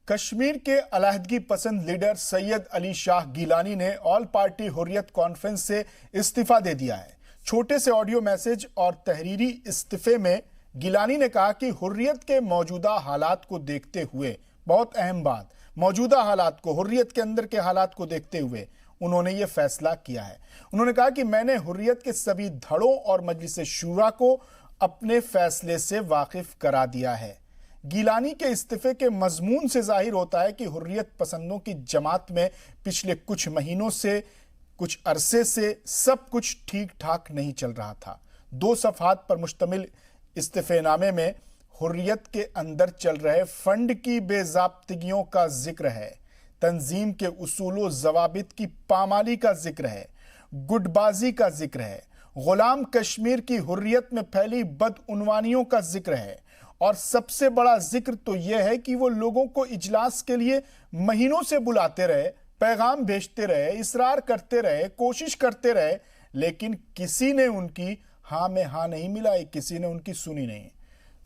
कश्मीर के अलहदगी पसंद लीडर सैयद अली शाह गिलानी ने ऑल पार्टी हुर्रियत कॉन्फ्रेंस से इस्तीफा दे दिया है। छोटे से ऑडियो मैसेज और तहरीरी इस्तीफे में गिलानी ने कहा कि हुर्रियत के मौजूदा हालात को देखते हुए, बहुत अहम बात, मौजूदा हालात को, हुर्रियत के अंदर के हालात को देखते हुए उन्होंने ये फैसला किया है। उन्होंने कहा कि मैंने हुर्रियत के सभी धड़ों और मजलिस शूरा को अपने फैसले से वाकिफ करा दिया है। गिलानी के इस्तीफे के मजमून से जाहिर होता है कि हुर्रियत पसंदों की जमात में पिछले कुछ महीनों से, कुछ अरसे से सब कुछ ठीक ठाक नहीं चल रहा था। 2 सफ़हात पर मुश्तमिल इस्तीफेनामे में हुर्रियत के अंदर चल रहे फंड की बेज़ाब्तिगियों का जिक्र है, तंजीम के उसूलों ज़वाबित की पामाली का जिक्र है, गुटबाजी का जिक्र है, गुलाम कश्मीर की हुर्रियत में फैली बदउनवानियों का जिक्र है और सबसे बड़ा जिक्र तो यह है कि वो लोगों को इजलास के लिए महीनों से बुलाते रहे, पैगाम भेजते रहे, इसरार करते रहे, कोशिश करते रहे, लेकिन किसी ने उनकी हाँ में हाँ नहीं मिलाई, किसी ने उनकी सुनी नहीं।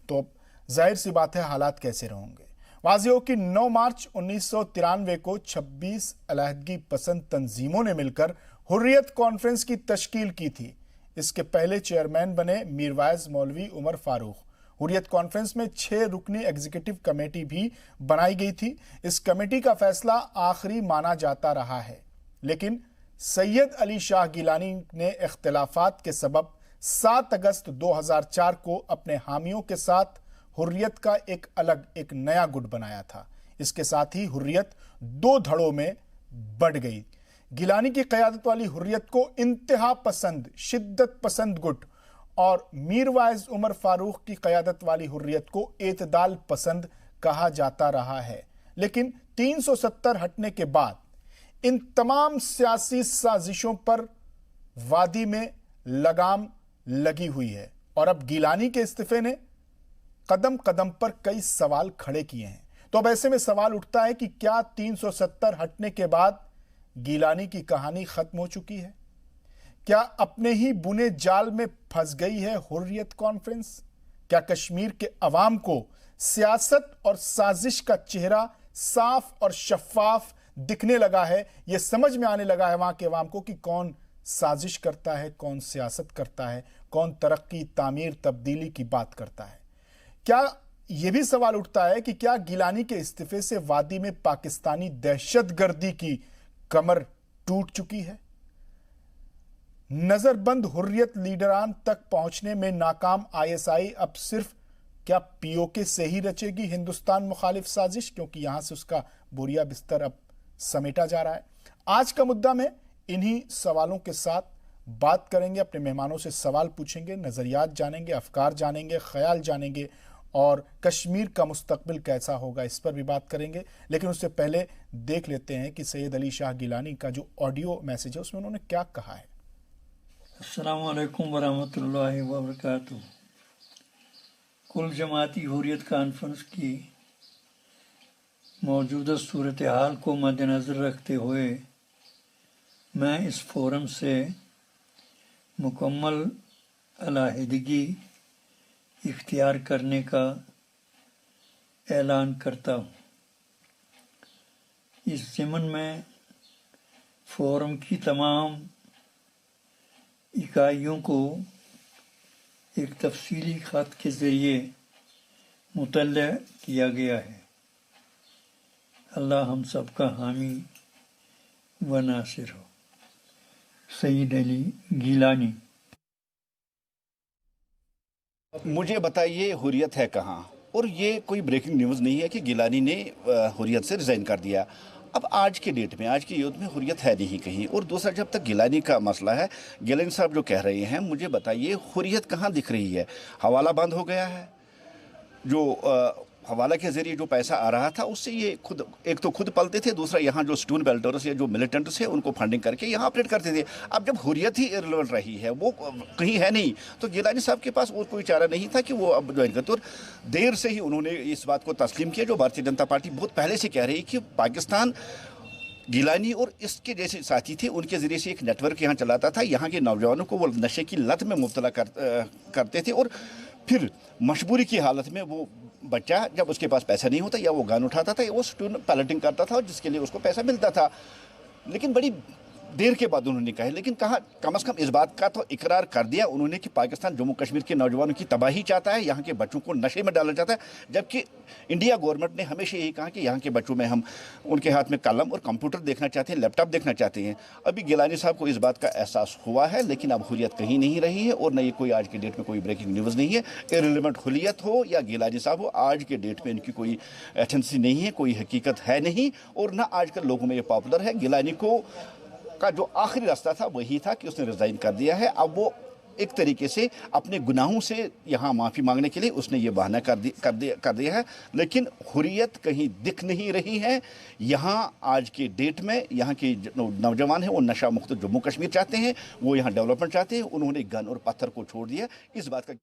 तो जाहिर सी बात है हालात कैसे रहेंगे। वाज़ेह हो कि 9 मार्च 1993 को 26 अलहदगी पसंद तंजीमों ने मिलकर हुर्रियत कॉन्फ्रेंस की तश्कील की थी। इसके पहले चेयरमैन बने मीरवाइज मौलवी उमर फारूक। हुर्रियत कॉन्फ्रेंस में 6 रुकनी एग्जीक्यूटिव कमेटी भी बनाई गई थी। इस कमेटी का फैसला आखिरी माना जाता रहा है, लेकिन सैयद अली शाह गिलानी ने इख्तिलाफात के सबब 7 अगस्त 2004 को अपने हामियों के साथ हुर्रियत का एक नया गुट बनाया था। इसके साथ ही हुर्रियत 2 धड़ों में बढ़ गई। गिलानी की क़यादत वाली हुर्रियत को इंतहा पसंद, शिद्दत पसंद गुट और मीरवाइज उमर फारूक की क़यादत वाली हुर्रियत को एतदाल पसंद कहा जाता रहा है। लेकिन 370 हटने के बाद इन तमाम सियासी साजिशों पर वादी में लगाम लगी हुई है और अब गिलानी के इस्तीफे ने कदम कदम पर कई सवाल खड़े किए हैं। तो अब ऐसे में सवाल उठता है कि क्या 370 हटने के बाद गिलानी की कहानी खत्म हो चुकी है? क्या अपने ही बुने जाल में फंस गई है हुर्रियत कॉन्फ्रेंस? क्या कश्मीर के अवाम को सियासत और साजिश का चेहरा साफ और शफाफ दिखने लगा है? यह समझ में आने लगा है वहां के अवाम को कि कौन साजिश करता है, कौन सियासत करता है, कौन तरक्की, तामीर, तब्दीली की बात करता है? क्या यह भी सवाल उठता है कि क्या गिलानी के इस्तीफे से वादी में पाकिस्तानी दहशतगर्दी की कमर टूट चुकी है? नजरबंद हुर्रियत लीडरान तक पहुंचने में नाकाम आईएसआई अब सिर्फ क्या पीओके से ही रचेगी हिंदुस्तान मुखालिफ साजिश, क्योंकि यहां से उसका बोरिया बिस्तर अब समेटा जा रहा है। आज का मुद्दा में इन्हीं सवालों के साथ बात करेंगे, अपने मेहमानों से सवाल पूछेंगे, नजरियात जानेंगे, अफकार जानेंगे, ख्याल जानेंगे और कश्मीर का मुस्तकबिल कैसा होगा इस पर भी बात करेंगे। लेकिन उससे पहले देख लेते हैं कि सैयद अली शाह गिलानी का जो ऑडियो मैसेज है उसमें उन्होंने क्या कहा है। अस्सलाम वालेकुम वरहमतुल्लाहि वबरकातुहू। कुल जमाती हुर्रियत कॉन्फ्रेंस की मौजूदा सूरत हाल को मद्देनज़र रखते हुए मैं इस फोरम से मुकम्मल अलहदगी इख्तियार करने का ऐलान करता हूँ। इस ज़िमन में फोरम की तमाम इकाइयों को एक तफसीली ख़त के ज़रिए मुतल्ला किया गया है। अल्लाह हम सब का हामी व नासिर हो। सैयद अली गिलानी। मुझे बताइए हुर्रियत है कहाँ? और ये कोई ब्रेकिंग न्यूज़ नहीं है कि गिलानी ने हुर्रियत से रिज़ाइन कर दिया। अब आज के डेट में, आज के युद्ध में हुर्रियत है नहीं कहीं। और दूसरा, जब तक गिलानी का मसला है, गिलानी साहब जो कह रहे हैं, मुझे बताइए हुर्रियत कहाँ दिख रही है? हवाला बंद हो गया है। जो हवाला के ज़रिए जो पैसा आ रहा था उससे ये खुद, एक तो खुद पलते थे, दूसरा यहाँ जो स्टून बेल्टर्स या जो मिलिटेंट्स है उनको फंडिंग करके यहाँ ऑपरेट करते थे। अब जब हुर्रियत ही इररिलेवेंट रही है, वो कहीं है नहीं, तो गिलानी साहब के पास और कोई चारा नहीं था कि वो अब ज्वाइन करते। और देर से ही उन्होंने इस बात को तस्लीम किया जो भारतीय जनता पार्टी बहुत पहले से कह रही कि पाकिस्तान गिलानी और इसके जैसे साथी थे, उनके ज़रिए से एक नेटवर्क यहाँ चलाता था। यहाँ के नौजवानों को वो नशे की लत में मुब्तला करते थे और फिर मजबूरी की हालत में वो बच्चा जब उसके पास पैसा नहीं होता या वो गन उठाता था या वो स्टूडेंट पायलटिंग करता था जिसके लिए उसको पैसा मिलता था। लेकिन बड़ी देर के बाद उन्होंने कहा, लेकिन कहा कम से कम इस बात का तो इकरार कर दिया उन्होंने कि पाकिस्तान जम्मू कश्मीर के नौजवानों की तबाही चाहता है, यहाँ के बच्चों को नशे में डालना चाहता है। जबकि इंडिया गवर्नमेंट ने हमेशा यही कहा कि यहाँ के बच्चों में हम उनके हाथ में कलम और कंप्यूटर देखना चाहते हैं, लैपटॉप देखना चाहते हैं। अभी गिलानी साहब को इस बात का एहसास हुआ है, लेकिन अब हुर्रियत कहीं नहीं रही है और न ये कोई आज की डेट में कोई ब्रेकिंग न्यूज़ नहीं है। इररिलेवेंट हुर्रियत हो या गिलानी साहब हो, आज के डेट में इनकी कोई एथेंसी नहीं है, कोई हकीकत है नहीं और न आजकल लोगों में ये पॉपुलर है। गिलानी को का जो आखिरी रास्ता था वही था कि उसने रिज़ाइन कर दिया है। अब वो एक तरीके से अपने गुनाहों से यहाँ माफ़ी मांगने के लिए उसने ये बहाना कर दिया है। लेकिन हुर्रियत कहीं दिख नहीं रही है। यहाँ आज के डेट में यहाँ के नौजवान हैं वो नशा मुक्त जम्मू कश्मीर चाहते हैं, वो यहाँ डेवलपमेंट चाहते हैं। उन्होंने गन और पत्थर को छोड़ दिया, इस बात का।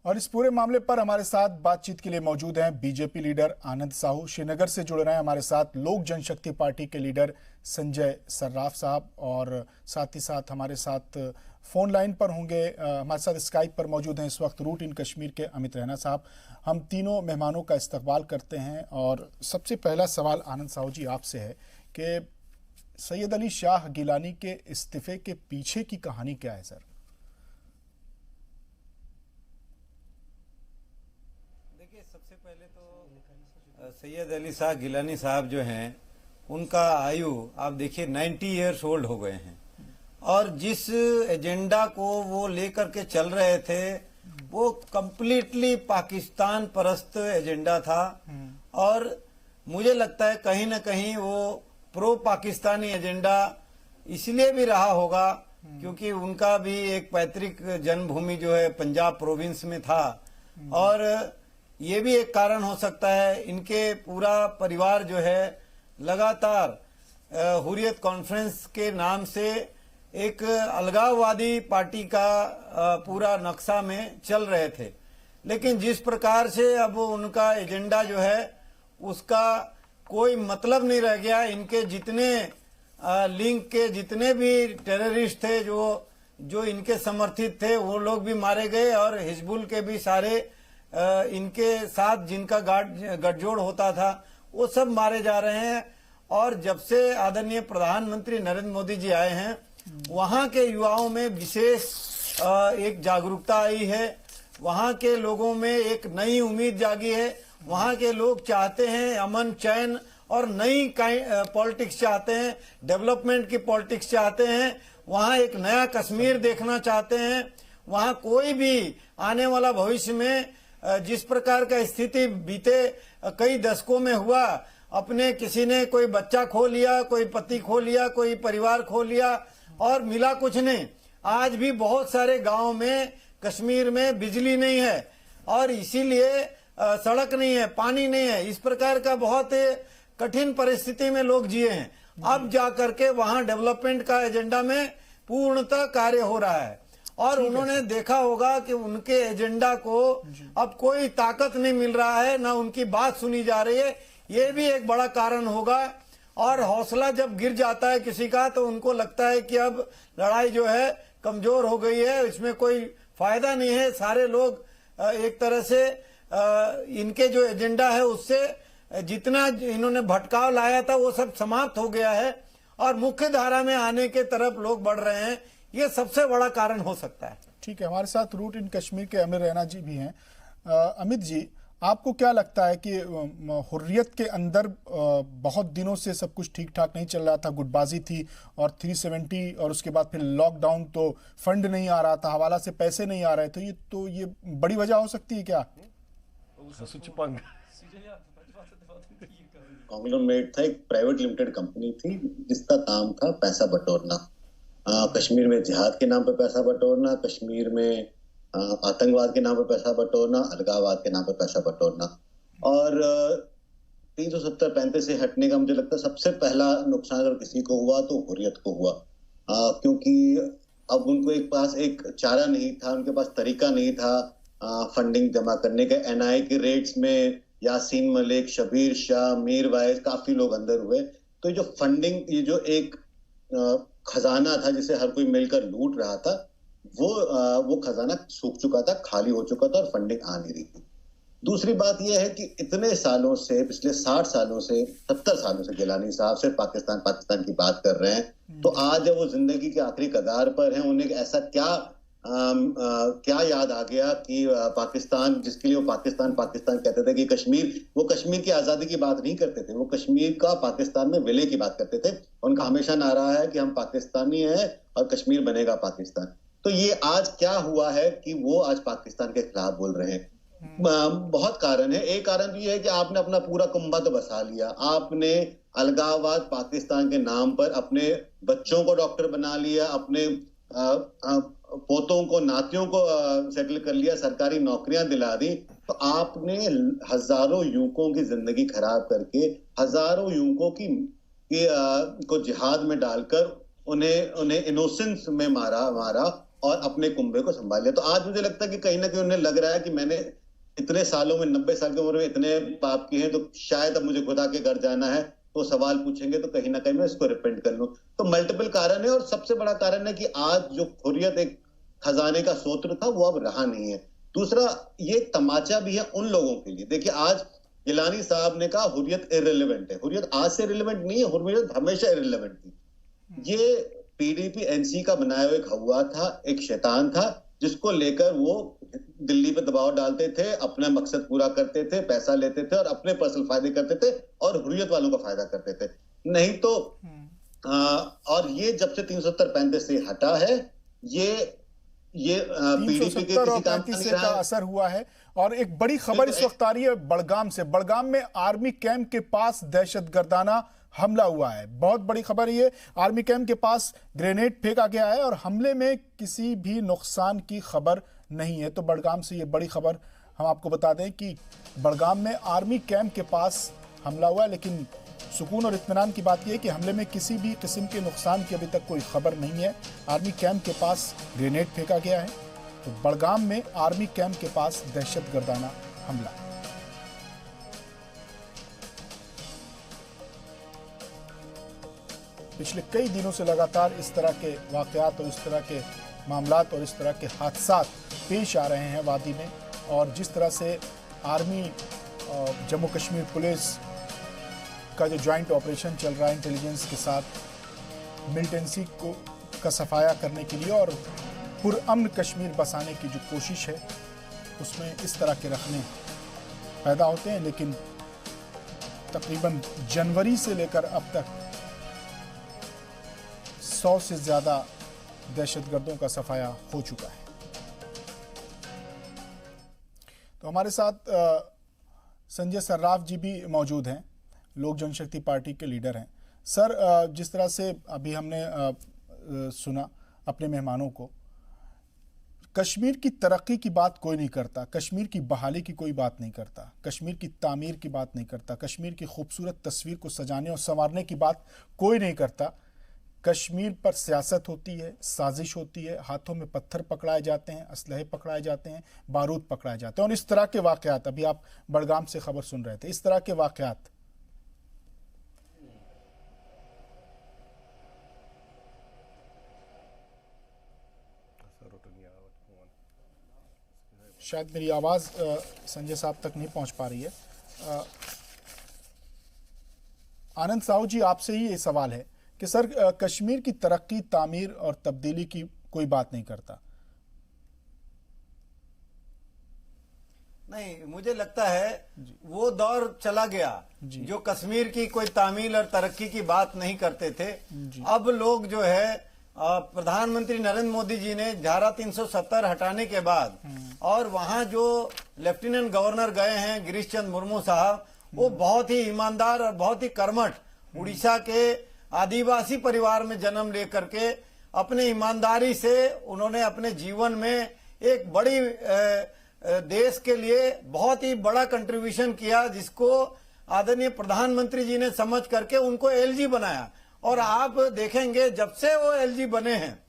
और इस पूरे मामले पर हमारे साथ बातचीत के लिए मौजूद हैं बीजेपी लीडर आनंद साहू। श्रीनगर से जुड़ रहे हैं हमारे साथ लोक जनशक्ति पार्टी के लीडर संजय सर्राफ साहब और साथ ही साथ हमारे साथ फोन लाइन पर होंगे, हमारे साथ स्काइप पर मौजूद हैं इस वक्त रूट इन कश्मीर के अमित रैना साहब। हम तीनों मेहमानों का इस्तकबाल करते हैं और सबसे पहला सवाल आनंद साहू जी आपसे है कि सैयद अली शाह गिलानी के इस्तीफे के पीछे की कहानी क्या है सर? सबसे पहले तो सैयद अली शाह गिलानी साहब जो हैं उनका आयु आप देखिए 90 इयर्स ओल्ड हो गए हैं और जिस एजेंडा को वो लेकर के चल रहे थे वो कंप्लीटली पाकिस्तान परस्त एजेंडा था और मुझे लगता है कहीं ना कहीं वो प्रो पाकिस्तानी एजेंडा इसलिए भी रहा होगा क्योंकि उनका भी एक पैतृक जन्मभूमि जो है पंजाब प्रोविंस में था और ये भी एक कारण हो सकता है इनके पूरा परिवार जो है लगातार हुर्रियत कॉन्फ्रेंस के नाम से एक अलगाववादी पार्टी का पूरा नक्शा में चल रहे थे। लेकिन जिस प्रकार से अब उनका एजेंडा जो है उसका कोई मतलब नहीं रह गया। इनके जितने लिंक के जितने भी टेररिस्ट थे जो इनके समर्थित थे वो लोग भी मारे गए और हिजबुल के भी सारे इनके साथ जिनका गठजोड़ होता था वो सब मारे जा रहे हैं। और जब से आदरणीय प्रधानमंत्री नरेंद्र मोदी जी आए हैं वहां के युवाओं में विशेष एक जागरूकता आई है, वहां के लोगों में एक नई उम्मीद जागी है। वहां के लोग चाहते हैं अमन चैन और नई पॉलिटिक्स चाहते हैं, डेवलपमेंट की पॉलिटिक्स चाहते हैं। वहां एक नया कश्मीर देखना चाहते हैं। वहां कोई भी आने वाला भविष्य में जिस प्रकार का स्थिति बीते कई दशकों में हुआ, अपने किसी ने कोई बच्चा खो लिया, कोई पति खो लिया, कोई परिवार खो लिया और मिला कुछ नहीं। आज भी बहुत सारे गांव में कश्मीर में बिजली नहीं है और इसीलिए सड़क नहीं है, पानी नहीं है। इस प्रकार का बहुत कठिन परिस्थिति में लोग जिए हैं। अब जाकर के वहां डेवलपमेंट का एजेंडा में पूर्णतः कार्य हो रहा है और उन्होंने देखा होगा कि उनके एजेंडा को अब कोई ताकत नहीं मिल रहा है, ना उनकी बात सुनी जा रही है। ये भी एक बड़ा कारण होगा। और हौसला जब गिर जाता है किसी का तो उनको लगता है कि अब लड़ाई जो है कमजोर हो गई है, इसमें कोई फायदा नहीं है। सारे लोग एक तरह से इनके जो एजेंडा है उससे जितना इन्होंने भटकाव लाया था वो सब समाप्त हो गया है और मुख्य धारा में आने के तरफ लोग बढ़ रहे हैं। ये सबसे बड़ा कारण हो सकता है। ठीक है, हमारे साथ रूट इन कश्मीर के अमित रैना जी भी हैं। अमित जी, आपको क्या लगता है कि हुर्रियत के अंदर बहुत दिनों से सब कुछ ठीक ठाक नहीं चल रहा था, गुटबाजी थी और 370 और उसके बाद फिर लॉकडाउन, तो फंड नहीं आ रहा था, हवाला से पैसे नहीं आ रहे थे, ये बड़ी वजह हो सकती है क्या? कॉन्ग्लोमेरेट था, एक प्राइवेट लिमिटेड कंपनी थी जिसका काम था पैसा बटोरना। कश्मीर में जिहाद के नाम पर पैसा बटोरना, कश्मीर में आतंकवाद के नाम पर पैसा बटोरना, अलगाववाद के नाम पर पैसा बटोरना। और 370-35 से हटने का मुझे लगता है सबसे पहला नुकसान अगर किसी को हुआ तो हुर्रियत को हुआ, क्योंकि अब उनको एक पास एक चारा नहीं था, उनके पास तरीका नहीं था फंडिंग जमा करने के। एनआई के रेट्स में यासीन मलिक, शबीर शाह, मीर वाइज काफी लोग अंदर हुए। तो जो फंडिंग, ये जो एक खजाना था जिसे हर कोई मिलकर लूट रहा था, वो खजाना सूख चुका था, खाली हो चुका था और फंडिंग आ नहीं रही थी। दूसरी बात यह है कि इतने सालों से, पिछले 60 सालों से, 70 सालों से गिलानी साहब सिर्फ पाकिस्तान पाकिस्तान की बात कर रहे हैं। तो आज जब वो जिंदगी के आखिरी कगार पर हैं, उन्हें ऐसा क्या याद आ गया कि पाकिस्तान, जिसके लिए वो पाकिस्तान पाकिस्तान कहते थे, कि वो कश्मीर की आजादी की बात नहीं करते थे, वो कश्मीर का पाकिस्तान में विलय की बात करते थे। उनका हमेशा नारा है कि हम पाकिस्तानी हैं और कश्मीर बनेगा पाकिस्तान। तो ये आज क्या हुआ है कि वो आज पाकिस्तान के खिलाफ बोल रहे हैं। बहुत कारण है। एक कारण तो ये है कि आपने अपना पूरा कुंभा तो बसा लिया, आपने अलगाववाद पाकिस्तान के नाम पर अपने बच्चों को डॉक्टर बना लिया, अपने पोतों को, नातियों को सेटल कर लिया, सरकारी नौकरियां दिला दी। तो आपने हजारों युवकों की जिंदगी खराब करके, हजारों युवकों को जिहाद में डालकर उन्हें इनोसेंस में मारा और अपने कुंभे को संभाल लिया। तो आज मुझे लगता है कि कहीं ना कहीं उन्हें लग रहा है कि मैंने इतने सालों में, 90 साल की उम्र में इतने पाप किए हैं, तो शायद अब मुझे खुदा के घर जाना है, तो सवाल पूछेंगे तो कहीं ना कहीं मैं इसको रिपेंट कर लूं। तो मल्टीपल कारण है, और सबसे बड़ा कारण है कि आज जो हुर्रियत एक खजाने का स्रोत था वो अब रहा नहीं है। दूसरा, ये तमाचा भी है उन लोगों के लिए। देखिए, आज गिलानी साहब ने कहा हुर्रियत इररिलेवेंट है। हुर्रियत आज से रिलेवेंट नहीं है, हुर्रियत हमेशा इररिलेवेंट थी। ये पीडीपी एनसी का बनाया हुआ एक हवा था, एक शैतान था, जिसको लेकर वो दिल्ली पे दबाव डालते थे, अपना मकसद पूरा करते थे, पैसा लेते थे और अपने पर्सनल फायदे करते थे और हुर्रियत वालों का फायदा करते थे। नहीं तो और ये जब से 370-35 से हटा है, ये पीडीपी के किसी काम का नहीं रहा। असर हुआ है। और एक बड़ी खबर इस वक्त आ रही है बड़गाम से। बड़गाम में आर्मी कैंप के पास दहशतगर्दाना हमला हुआ है। बहुत बड़ी खबर ये, आर्मी कैंप के पास ग्रेनेड फेंका गया है और हमले में किसी भी नुकसान की खबर नहीं है। तो बड़गाम से ये बड़ी खबर हम आपको बता दें कि बड़गाम में आर्मी कैंप के पास हमला हुआ है, लेकिन सुकून और इत्मीनान की बात यह है कि हमले में किसी भी किस्म के नुकसान की अभी तक कोई खबर नहीं है। आर्मी कैंप के पास ग्रेनेड फेंका गया है। तो बड़गाम में आर्मी कैंप के पास दहशतगर्दाना हमला। पिछले कई दिनों से लगातार इस तरह के वाकयात और इस तरह के मामलात और इस तरह के हादसात पेश आ रहे हैं वादी में। और जिस तरह से आर्मी और जम्मू कश्मीर पुलिस का जो ज्वाइंट ऑपरेशन चल रहा है इंटेलिजेंस के साथ, मिलिटेंसी का सफाया करने के लिए और पुरअमन कश्मीर बसाने की जो कोशिश है, उसमें इस तरह के रखने पैदा होते हैं। लेकिन तकरीबन जनवरी से लेकर अब तक 100 से ज़्यादा दहशतगर्दों का सफाया हो चुका है। तो हमारे साथ संजय सर्राफ जी भी मौजूद हैं, लोक जनशक्ति पार्टी के लीडर हैं। सर, जिस तरह से अभी हमने सुना अपने मेहमानों को, कश्मीर की तरक्की की बात कोई नहीं करता, कश्मीर की बहाली की कोई बात नहीं करता, कश्मीर की तामीर की बात नहीं करता, कश्मीर की खूबसूरत तस्वीर को सजाने और संवारने की बात कोई नहीं करता। कश्मीर पर सियासत होती है, साजिश होती है, हाथों में पत्थर पकड़ाए जाते हैं, असलहे पकड़ाए जाते हैं, बारूद पकड़ाए जाते हैं। और इस तरह के वाकयात, अभी आप बड़गाम से खबर सुन रहे थे, इस तरह के वाकयात शायद मेरी आवाज़ संजय साहब तक नहीं पहुंच पा रही है। आनंद साहू जी, आपसे ही ये सवाल है कि सर, कश्मीर की तरक्की, तामीर और तब्दीली की कोई बात नहीं करता। नहीं, मुझे लगता है वो दौर चला गया जो कश्मीर की कोई तामीर और तरक्की की बात नहीं करते थे। अब लोग जो है, प्रधानमंत्री नरेंद्र मोदी जी ने धारा 370 हटाने के बाद और वहां जो लेफ्टिनेंट गवर्नर गए हैं गिरीश चंद्र मुर्मू साहब, वो बहुत ही ईमानदार और बहुत ही कर्मठ, उड़ीसा के आदिवासी परिवार में जन्म लेकर के अपने ईमानदारी से उन्होंने अपने जीवन में एक बड़ी देश के लिए बहुत ही बड़ा कंट्रीब्यूशन किया, जिसको आदरणीय प्रधानमंत्री जी ने समझ करके उनको एलजी बनाया। और आप देखेंगे जब से वो एलजी बने हैं,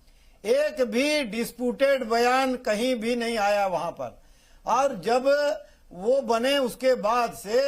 एक भी डिस्प्यूटेड बयान कहीं भी नहीं आया वहां पर। और जब वो बने उसके बाद से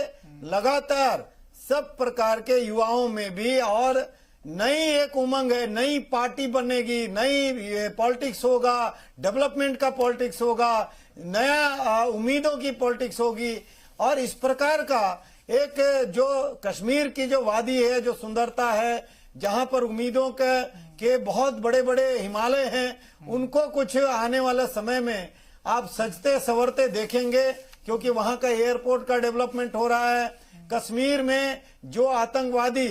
लगातार सब प्रकार के युवाओं में भी और नई एक उमंग है, नई पार्टी बनेगी, नई पॉलिटिक्स होगा, डेवलपमेंट का पॉलिटिक्स होगा, नया उम्मीदों की पॉलिटिक्स होगी। और इस प्रकार का एक जो कश्मीर की जो वादी है, जो सुंदरता है, जहां पर उम्मीदों के बहुत बड़े बड़े हिमालय हैं, उनको कुछ आने वाला समय में आप सजते संवरते देखेंगे, क्योंकि वहां का एयरपोर्ट का डेवलपमेंट हो रहा है। कश्मीर में जो आतंकवादी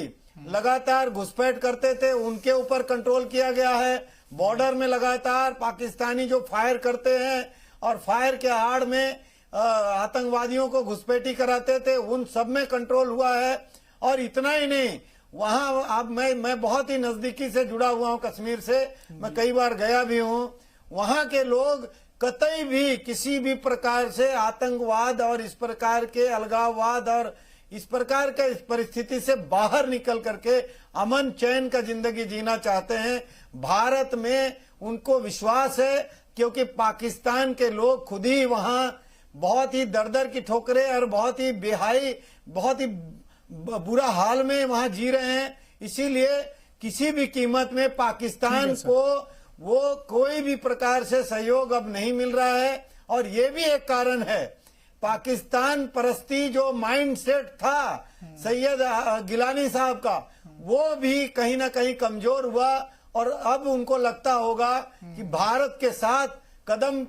लगातार घुसपैठ करते थे, उनके ऊपर कंट्रोल किया गया है। बॉर्डर में लगातार पाकिस्तानी जो फायर करते हैं और फायर के आड़ में आतंकवादियों को घुसपैठी कराते थे, उन सब में कंट्रोल हुआ है। और इतना ही नहीं, वहां अब मैं बहुत ही नजदीकी से जुड़ा हुआ हूं कश्मीर से, मैं कई बार गया भी हूं। वहां के लोग कतई भी किसी भी प्रकार से आतंकवाद और इस प्रकार के अलगाववाद और इस प्रकार के इस परिस्थिति से बाहर निकल करके अमन चैन का जिंदगी जीना चाहते हैं। भारत में उनको विश्वास है, क्योंकि पाकिस्तान के लोग खुद ही वहां बहुत ही दर की ठोकरें और बहुत ही बेहाई, बहुत ही बुरा हाल में वहां जी रहे हैं। इसीलिए किसी भी कीमत में पाकिस्तान को वो कोई भी प्रकार से सहयोग अब नहीं मिल रहा है। और ये भी एक कारण है, पाकिस्तान परस्ती जो माइंड सेट था सैयद गिलानी साहब का, वो भी कहीं ना कहीं कमजोर हुआ। और अब उनको लगता होगा कि भारत के साथ कदम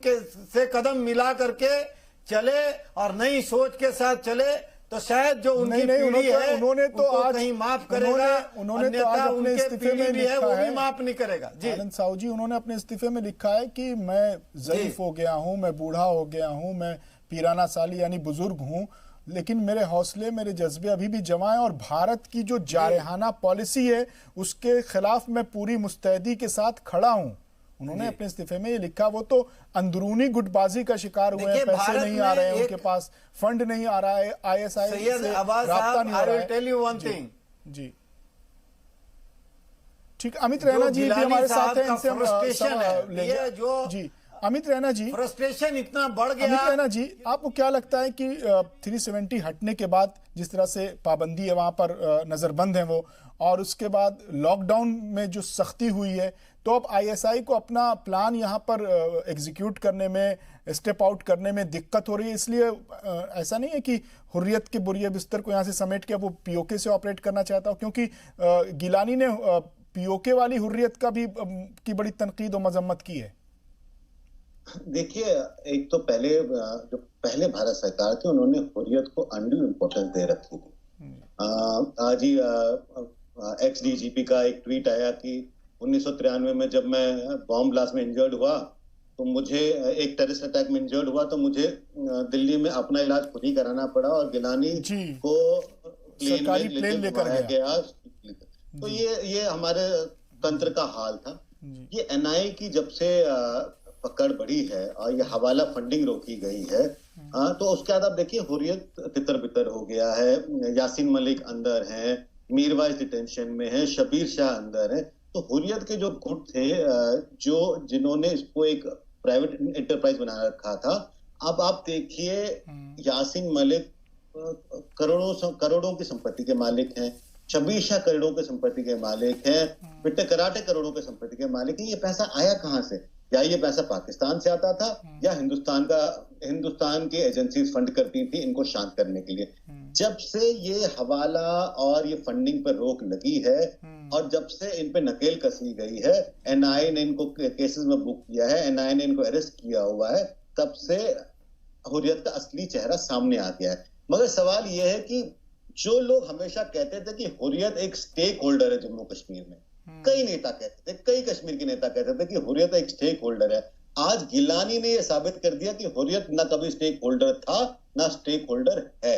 से कदम मिला करके चले और नई सोच के साथ चले, तो शायद जो उनकी पीढ़ी है उन्होंने तो उनको आज कहीं माफ करेगा, उन्होंने तो आज अपने इस्तीफे में लिखा वो है, भी माफ नहीं करेगा। जी आनंद साहू जी, उन्होंने अपने इस्तीफे में लिखा है कि मैं ज़ईफ हो गया हूं, मैं बूढ़ा हो गया हूं, मैं पीराना साली यानी बुजुर्ग हूं, लेकिन मेरे हौसले, मेरे जज्बे अभी भी जमा है और भारत की जो जारहाना पॉलिसी है उसके खिलाफ मैं पूरी मुस्तैदी के साथ खड़ा हूं। उन्होंने अपने इस्तीफे में ये लिखा। वो तो अंदरूनी गुटबाजी का शिकार हुए हैं, पैसे नहीं आ रहे हैं उनके पास, फंड नहीं आ रहा है, ISI से राब्ता नहीं हो रहा है। टेल यू वन थिंग जी ठीक, अमित रैना जी भी हमारे साथ हैं, इनसे हम लेंगे। जी अमित रैना जी, फ्रस्ट्रेशन इतना बढ़ गया। अमित रैना जी, आपको क्या लगता है कि 370 हटने के बाद जिस तरह से पाबंदी है वहां पर, नजरबंद है वो, और उसके बाद लॉकडाउन में जो सख्ती हुई है, तो अब ISI को अपना प्लान यहाँ पर एग्जीक्यूट करने में, स्टेप आउट करने में दिक्कत हो रही है? इसलिए ऐसा नहीं है कि हुर्रियत के बुरिये बिस्तर को यहाँ से समेट के वो POK से ऑपरेट करना चाहता हो, क्योंकि गिलानी ने POK वाली हुर्रियत का भी की बड़ी तनकीद और मजम्मत की है। देखिए, एक तो जो पहले भारत सरकार थी, उन्होंने हुर्रियत को अनड्यू इम्पोर्टेंस दे रखी थी। आज ही ex-DGP का एक ट्वीट आया कि 1993 में जब मैं बॉम्ब ब्लास्ट में इंजर्ड हुआ, तो मुझे एक टेररिस्ट अटैक में इंजर्ड हुआ, तो मुझे दिल्ली में अपना इलाज खुद ही कराना पड़ा और गिलानी को सरकारी प्लेन लेकर गया। तो ये हमारे तंत्र का हाल था। ये NIA की जब से पकड़ बढ़ी है और ये हवाला फंडिंग रोकी गई है, तो उसके बाद आप देखिए हुर्रियत तितर बितर हो गया है। यासीन मलिक अंदर है, मीरवाइज डिटेंशन में है, शबीर शाह अंदर है। तो हुर्रियत के जो गुट थे, जिन्होंने इसको एक प्राइवेट एंटरप्राइज बना रखा था, अब आप देखिए यासीन मलिक करोड़ों की संपत्ति के मालिक हैं, शबीर शाह करोड़ों के संपत्ति के मालिक हैं, पिट्टे कराटे करोड़ों के संपत्ति के मालिक हैं। ये पैसा आया कहां से? या ये पैसा पाकिस्तान से आता था, या हिंदुस्तान की एजेंसीज फंड करती थी इनको शांत करने के लिए। जब से ये हवाला और ये फंडिंग पर रोक लगी है और जब से इन पे नकेल कसी गई है, NIA ने इनको केसेस में बुक किया है, NIA ने इनको अरेस्ट किया हुआ है, तब से हुर्रियत का असली चेहरा सामने आ गया है। मगर सवाल यह है कि जो लोग हमेशा कहते थे कि हुर्रियत एक स्टेक होल्डर है जम्मू कश्मीर में, कई नेता कहते थे, कई कश्मीर के नेता कहते थे कि हुर्रियत एक स्टेक होल्डर है। आज गिलानी ने यह साबित कर दिया कि हुर्रियत ना कभी स्टेक होल्डर था, ना स्टेक होल्डर है।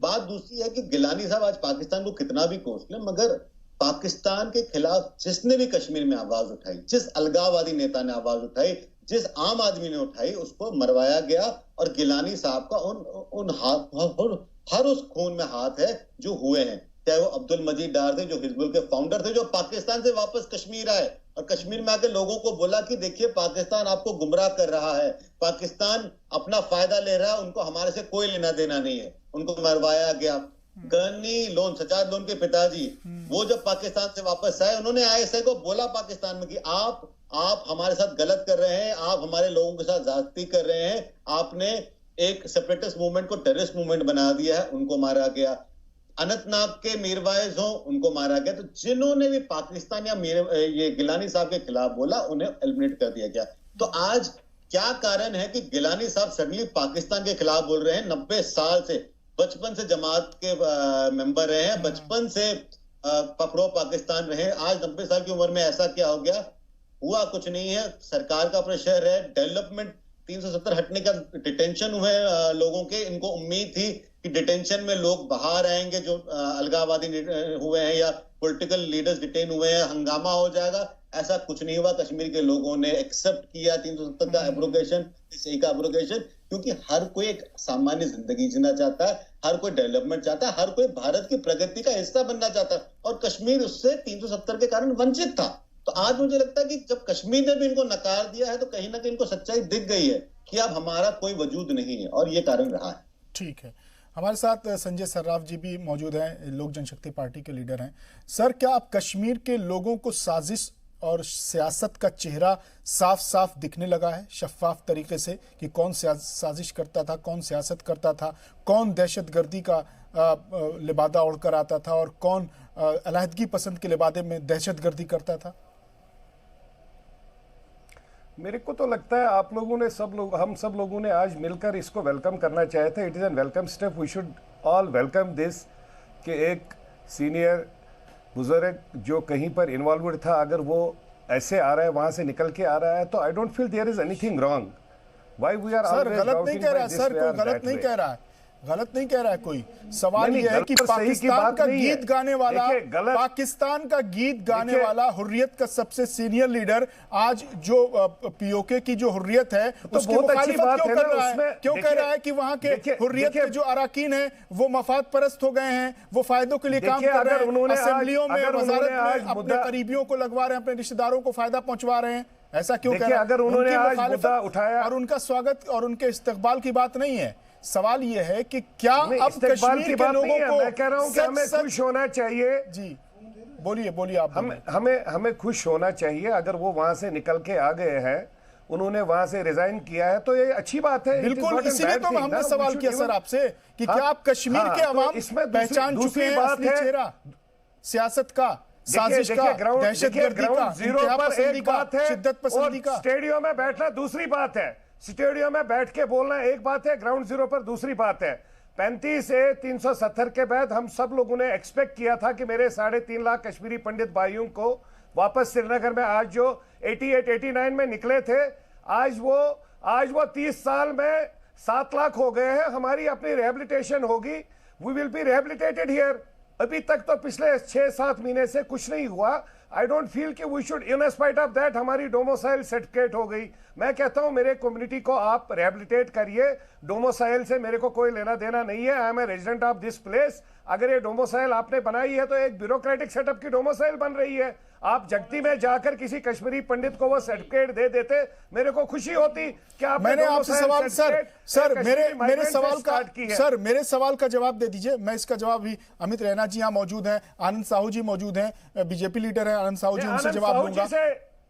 बात दूसरी है कि गिलानी साहब आज पाकिस्तान को कितना भी कोस ले, मगर पाकिस्तान के खिलाफ जिसने भी कश्मीर में आवाज उठाई, जिस अलगाववादी नेता ने आवाज उठाई, जिस आम आदमी ने उठाई, उसको मरवाया गया। और गिलानी साहब का हर उस खून में हाथ है जो हुए हैं, चाहे वो अब्दुल मजीद डार थे जो हिजबुल के फाउंडर थे, जो पाकिस्तान से वापस कश्मीर आए और कश्मीर में आके लोगों को बोला कि देखिए पाकिस्तान आपको गुमराह कर रहा है, पाकिस्तान अपना फायदा ले रहा है, उनको हमारे से कोई लेना देना नहीं है। उनको मरवाया गया। गनी लोन, सजाद लोन के पिताजी, वो जब पाकिस्तान से वापस आए, उन्होंने आईएसआई को बोला पाकिस्तान में कि आप हमारे साथ गलत कर रहे हैं, आप हमारे लोगों के साथ ज्यादती कर रहे हैं, आपने एक सेपरेटिस्ट मूवमेंट को टेररिस्ट मूवमेंट बना दिया है, उनको मारा गया। अनंतनाग के मीरवाइज हो, उनको मारा गया। तो जिन्होंने भी पाकिस्तान या ये गिलानी साहब के खिलाफ बोला, उन्हें एलिमिनेट कर दिया गया। तो आज क्या कारण है कि गिलानी साहब सडनली पाकिस्तान के खिलाफ बोल रहे हैं? 90 साल से, बचपन से जमात के मेंबर रहे हैं, बचपन से पकड़ो पाकिस्तान रहे, आज 90 साल की उम्र में ऐसा क्या हो गया? हुआ कुछ नहीं है, सरकार का प्रेशर है, डेवलपमेंट 370 हटने का, डिटेंशन हुए लोगों के, इनको उम्मीद थी कि डिटेंशन में लोग बाहर आएंगे जो अलगाववादी हुए हैं या पॉलिटिकल लीडर्स डिटेन हुए हैं, हंगामा हो जाएगा। ऐसा कुछ नहीं हुआ। कश्मीर के लोगों ने एक्सेप्ट किया 370 का एब्रोगेशन, का एब्रोगेशन, क्योंकि हर कोई एक सामान्य जिंदगी जीना चाहता है, हर कोई डेवलपमेंट चाहता है, हर कोई भारत की प्रगति का हिस्सा बनना चाहता है, और कश्मीर उससे 370 के कारण वंचित था। तो आज मुझे लगता है कि जब कश्मीर ने भी इनको नकार दिया है, तो कहीं ना कहीं इनको सच्चाई दिख गई है कि अब हमारा कोई वजूद नहीं है, और ये कारण रहा है। ठीक है, हमारे साथ संजय सर्राफ जी भी मौजूद हैं, लोक जनशक्ति पार्टी के लीडर हैं। सर, क्या आप कश्मीर के लोगों को साजिश और सियासत का चेहरा साफ साफ दिखने लगा है, शफाफ तरीके से, कि कौन साजिश करता था, कौन सियासत करता था, कौन दहशतगर्दी का लिबादा ओढ़कर आता था और कौन अलहदगी पसंद के लिबादे में दहशतगर्दी करता था? मेरे को तो लगता है आप लोगों ने हम सब लोगों ने आज मिलकर इसको वेलकम करना चाहे थे। It is an welcome step, we should all welcome this, कि एक सीनियर बुजुर्ग जो कहीं पर इन्वॉल्व था, अगर वो ऐसे आ रहा है, वहां से निकल के आ रहा है, तो I don't feel there is anything wrong. Why we are sir गलत नहीं कह रहा है, सर कोई गलत नहीं कह रहा है, गलत नहीं कह रहा है कोई। सवाल यह है कि पाकिस्तान का गीत गाने वाला, पाकिस्तान का गीत गाने वाला हुर्रियत का सबसे सीनियर लीडर आज जो पीओके की जो हुर्रियत है उसकी मुखालिफत क्यों कर रहा है? क्यों कह रहा है कि वहां के हुर्रियत के जो अराकीन हैं वो मफाद परस्त हो गए हैं, वो फायदों के लिए काम कर रहे हैं, असेंबलियों में, वजारत में अपने करीबियों को लगवा रहे हैं, अपने रिश्तेदारों को फायदा पहुंचवा रहे हैं? ऐसा क्यों कह रहा है? अगर उन्होंने आज मुद्दा उठाया और उनका स्वागत और उनके इस्तकबाल की बात नहीं है, सवाल यह है कि क्या अब कश्मीर के लोगों को, मैं कह रहा हूं कि हमें खुश होना चाहिए। जी बोलिए आप। हमें खुश होना चाहिए। अगर वो वहां से निकल के आ गए हैं, उन्होंने वहां से रिजाइन किया है, तो ये अच्छी बात है। बिल्कुल, इसीलिए तो हमने सवाल किया सर आपसे कि क्या आप कश्मीर के अवाम इसमें पहचान चुके हैं असली चेहरा सियासत का, साजिश का, दहशतगर्दी का, इंतहा पसंदी का, शिद्दत पसंदी का? स्टेडियम में बैठना दूसरी बात है, स्टेडियम में बैठ के बोलना एक बात है, ग्राउंड जीरो पर दूसरी बात है। 35 से 370 के बाद हम सब लोगों ने एक्सपेक्ट किया था कि मेरे 3.5 लाख कश्मीरी पंडित भाइयों को वापस श्रीनगर में, आज जो 88-89 में निकले थे, आज वो 30 साल में 7 लाख हो गए हैं। हमारी अपनी रिहेबिलिटेशन होगी, वी विल बी रिहेबिलिटेटेड हियर। अभी तक तो पिछले 6-7 महीने से कुछ नहीं हुआ। आई डोंट फील कि we should, in spite of that हमारी डोमोसाइल सर्टिफिकेट हो गई। मैं कहता हूं मेरे कम्युनिटी को आप रिहेबिलिटेट करिए, डोमोसाइल से मेरे को कोई लेना देना नहीं है। I am a resident of this place. अगर ये डोमोसाइल आपने बनाई है तो एक ब्यूरोक्रेटिक सेटअप की डोमोसाइल बन रही है। आप जगती में जाकर किसी कश्मीरी पंडित को वो सर्टिफिकेट दे देते, मेरे को खुशी होती कि आप। मैंने आपसे सवाल सर मेरे सवाल का जवाब दे दीजिए। मैं इसका जवाब भी, अमित रैना जी यहाँ मौजूद हैं, आनंद साहू जी मौजूद हैं, बीजेपी लीडर हैं आनंद साहू जी, उनसे जवाब दूंगा।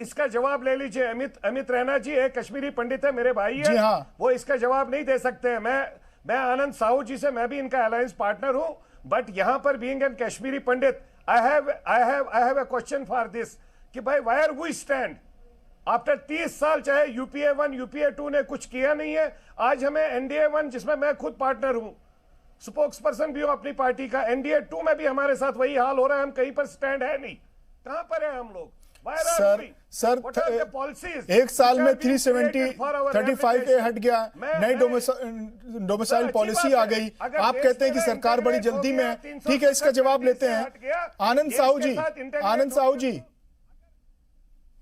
इसका जवाब ले लीजिए। अमित रैना जी एक कश्मीरी पंडित है, मेरे भाई है, हाँ। वो इसका जवाब नहीं दे सकते हैं। मैं आनंद साहू जी से, मैं भी इनका अलायंस पार्टनर हूं, बट यहां पर being an Kashmiri Pandit, I have a question for this, कि भाई where we stand आफ्टर 30 साल, चाहे यूपीए 1 यूपीए 2 ने कुछ किया नहीं है। आज हमें एनडीए 1, जिसमें मैं खुद पार्टनर हूं, स्पोक्स पर्सन भी हूं अपनी पार्टी का, एनडीए 2 में भी हमारे साथ वही हाल हो रहा है। हम कहीं पर स्टैंड है नहीं, कहां पर है हम लोग? सर एक साल में 370-35 हट गया, नई डोमिसाइल पॉलिसी आ गई। आप कहते हैं कि सरकार बड़ी जल्दी में है। ठीक है, इसका जवाब लेते हैं आनंद साहू जी।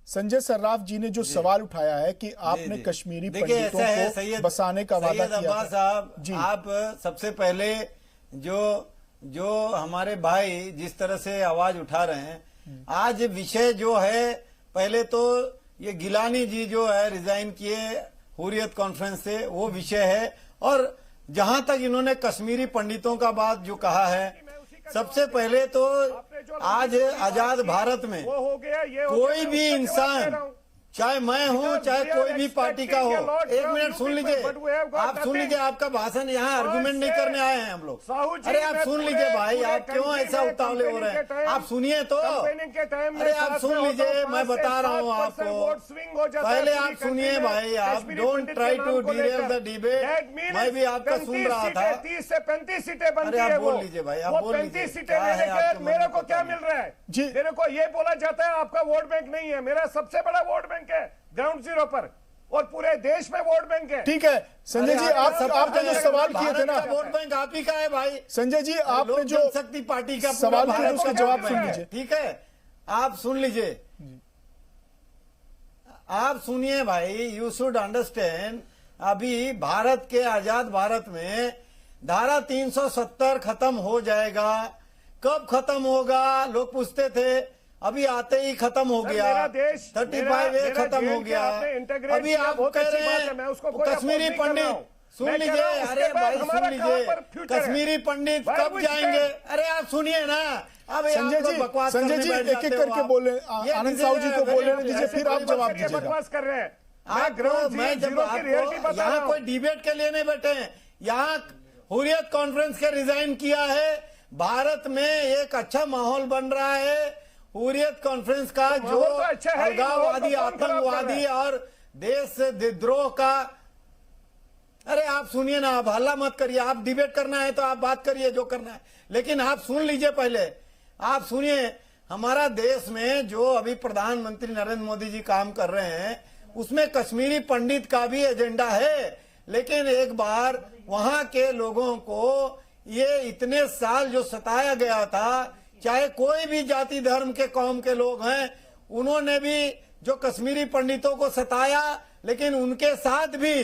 संजय सर्राफ जी ने जो सवाल उठाया है कि आपने कश्मीरी पंडितों को बसाने का वादा किया साहब, आप सबसे पहले जो हमारे भाई जिस तरह से आवाज उठा रहे हैं, आज विषय जो है, पहले तो ये गिलानी जी जो है रिजाइन किए हुर्रियत कॉन्फ्रेंस से, वो विषय है। और जहां तक इन्होंने कश्मीरी पंडितों का बात जो कहा है, सबसे पहले तो आज आजाद भारत में वो हो गया, ये हो कोई गया, भी मैं उसका जवाब दे इंसान, रहा हूं। चाहे मैं हूं चाहे कोई भी पार्टी का हो, एक मिनट सुन लीजिए, आप सुन लीजिए, आपका भाषण यहाँ आर्गुमेंट नहीं करने आए हैं हम लोग। अरे आप सुन लीजिए भाई, आप क्यों ऐसा उतावले हो रहे हैं, आप सुनिए तो। अरे आप सुन लीजिए, मैं बता रहा हूँ आपको, पहले आप सुनिए भाई, आप don't try to derail the debate. मैं भी आपका सुन रहा था। 30 से 35 सीटें बनती अरे है। आप बोल लीजिए भाई, आप बोल लीजिए। 35 सीटें लेने के मेरे को क्या मिल रहा है जी। मेरे को ये बोला जाता है आपका वोट बैंक नहीं है। मेरा सबसे बड़ा वोट बैंक है ग्राउंड जीरो पर, और पूरे देश में वोट बैंक है। ठीक है संजय जी, आपने जो सवाल किए थे ना, वोट बैंक आप ही का है भाई। संजय जी आपने जो शक्ति पार्टी का सवाल किए उसका जवाब सुन है। लीजिए। ठीक है, आप सुन लीजिए, आप सुनिए भाई, यू शुड अंडरस्टैंड। अभी भारत के आजाद भारत में धारा 370 खत्म हो जाएगा। कब खत्म होगा लोग पूछते थे, अभी आते ही खत्म हो गया। मेरा देश 35A खत्म हो गया। अभी आप कह रहे हैं कश्मीरी पंडित, सुन लीजिए, अरे भाई सुन लीजिए, कश्मीरी पंडित कब जाएंगे? अरे आप सुनिए ना, अब संजय जी एक एक करके बोले, आनंद साहू जी को बोलने दीजिए, फिर आप जवाब दीजिएगा। बकवास कर रहे हैं। मैं जब आपको यहाँ कोई डिबेट के लिए नहीं बैठे हैं, यहाँ हुर्रियत कॉन्फ्रेंस के रिजाइन किया है। भारत में एक अच्छा माहौल बन रहा है हुर्रियत कॉन्फ्रेंस का, जो अलगाववादी, आतंकवादी और देश विद्रोह का। अरे आप सुनिए ना, आप हल्ला मत करिए, आप डिबेट करना है तो आप बात करिए जो करना है, लेकिन आप सुन लीजिए पहले, आप सुनिए। हमारा देश में जो अभी प्रधानमंत्री नरेंद्र मोदी जी काम कर रहे हैं, उसमें कश्मीरी पंडित का भी एजेंडा है। लेकिन एक बार वहां के लोगों को ये इतने साल जो सताया गया था, चाहे कोई भी जाति धर्म के कौम के लोग हैं, उन्होंने भी जो कश्मीरी पंडितों को सताया, लेकिन उनके साथ भी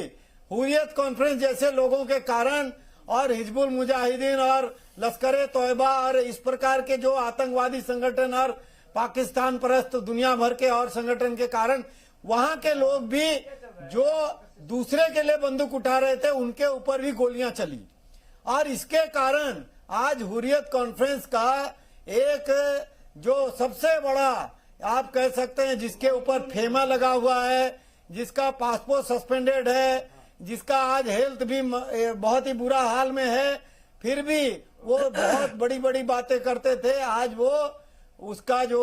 हुर्रियत कॉन्फ्रेंस जैसे लोगों के कारण और हिजबुल मुजाहिदीन और लश्कर तौयबा और इस प्रकार के जो आतंकवादी संगठन और पाकिस्तान परस्त दुनिया भर के और संगठन के कारण वहां के लोग भी जो दूसरे के लिए बंदूक उठा रहे थे, उनके ऊपर भी गोलियां चली। और इसके कारण आज हुर्रियत कॉन्फ्रेंस का एक जो सबसे बड़ा आप कह सकते हैं, जिसके ऊपर फेमा लगा हुआ है, जिसका पासपोर्ट सस्पेंडेड है, जिसका आज हेल्थ भी बहुत ही बुरा हाल में है, फिर भी वो बहुत बड़ी बड़ी बातें करते थे। आज वो उसका जो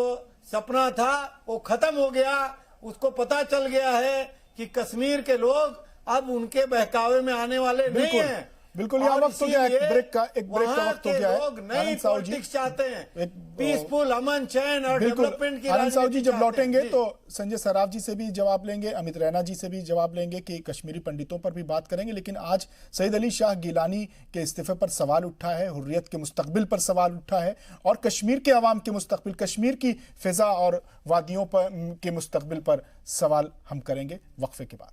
सपना था वो खत्म हो गया। उसको पता चल गया है कि कश्मीर के लोग अब उनके बहकावे में आने वाले नहीं हैं। बिल्कुल, यहाँ वक्त हो गया, एक ब्रेक का वक्त हो गया है। लोग नई पॉलिटिक्स चाहते हैं, पीसफुल, अमन चैन और डेवलपमेंट की। आनंद साहू जी जब लौटेंगे तो संजय सराफ जी से भी जवाब लेंगे, अमित रैना जी से भी जवाब लेंगे कि कश्मीरी पंडितों पर भी बात करेंगे। लेकिन आज सईद अली शाह गिलानी के इस्तीफे पर सवाल उठा है, हुर्रियत के मुस्तकबिल पर सवाल उठा है, और कश्मीर के अवाम के मुस्तकबिल, कश्मीर की फिजा और वादियों पर के मुस्तकबिल पर सवाल हम करेंगे वक्फे के बाद।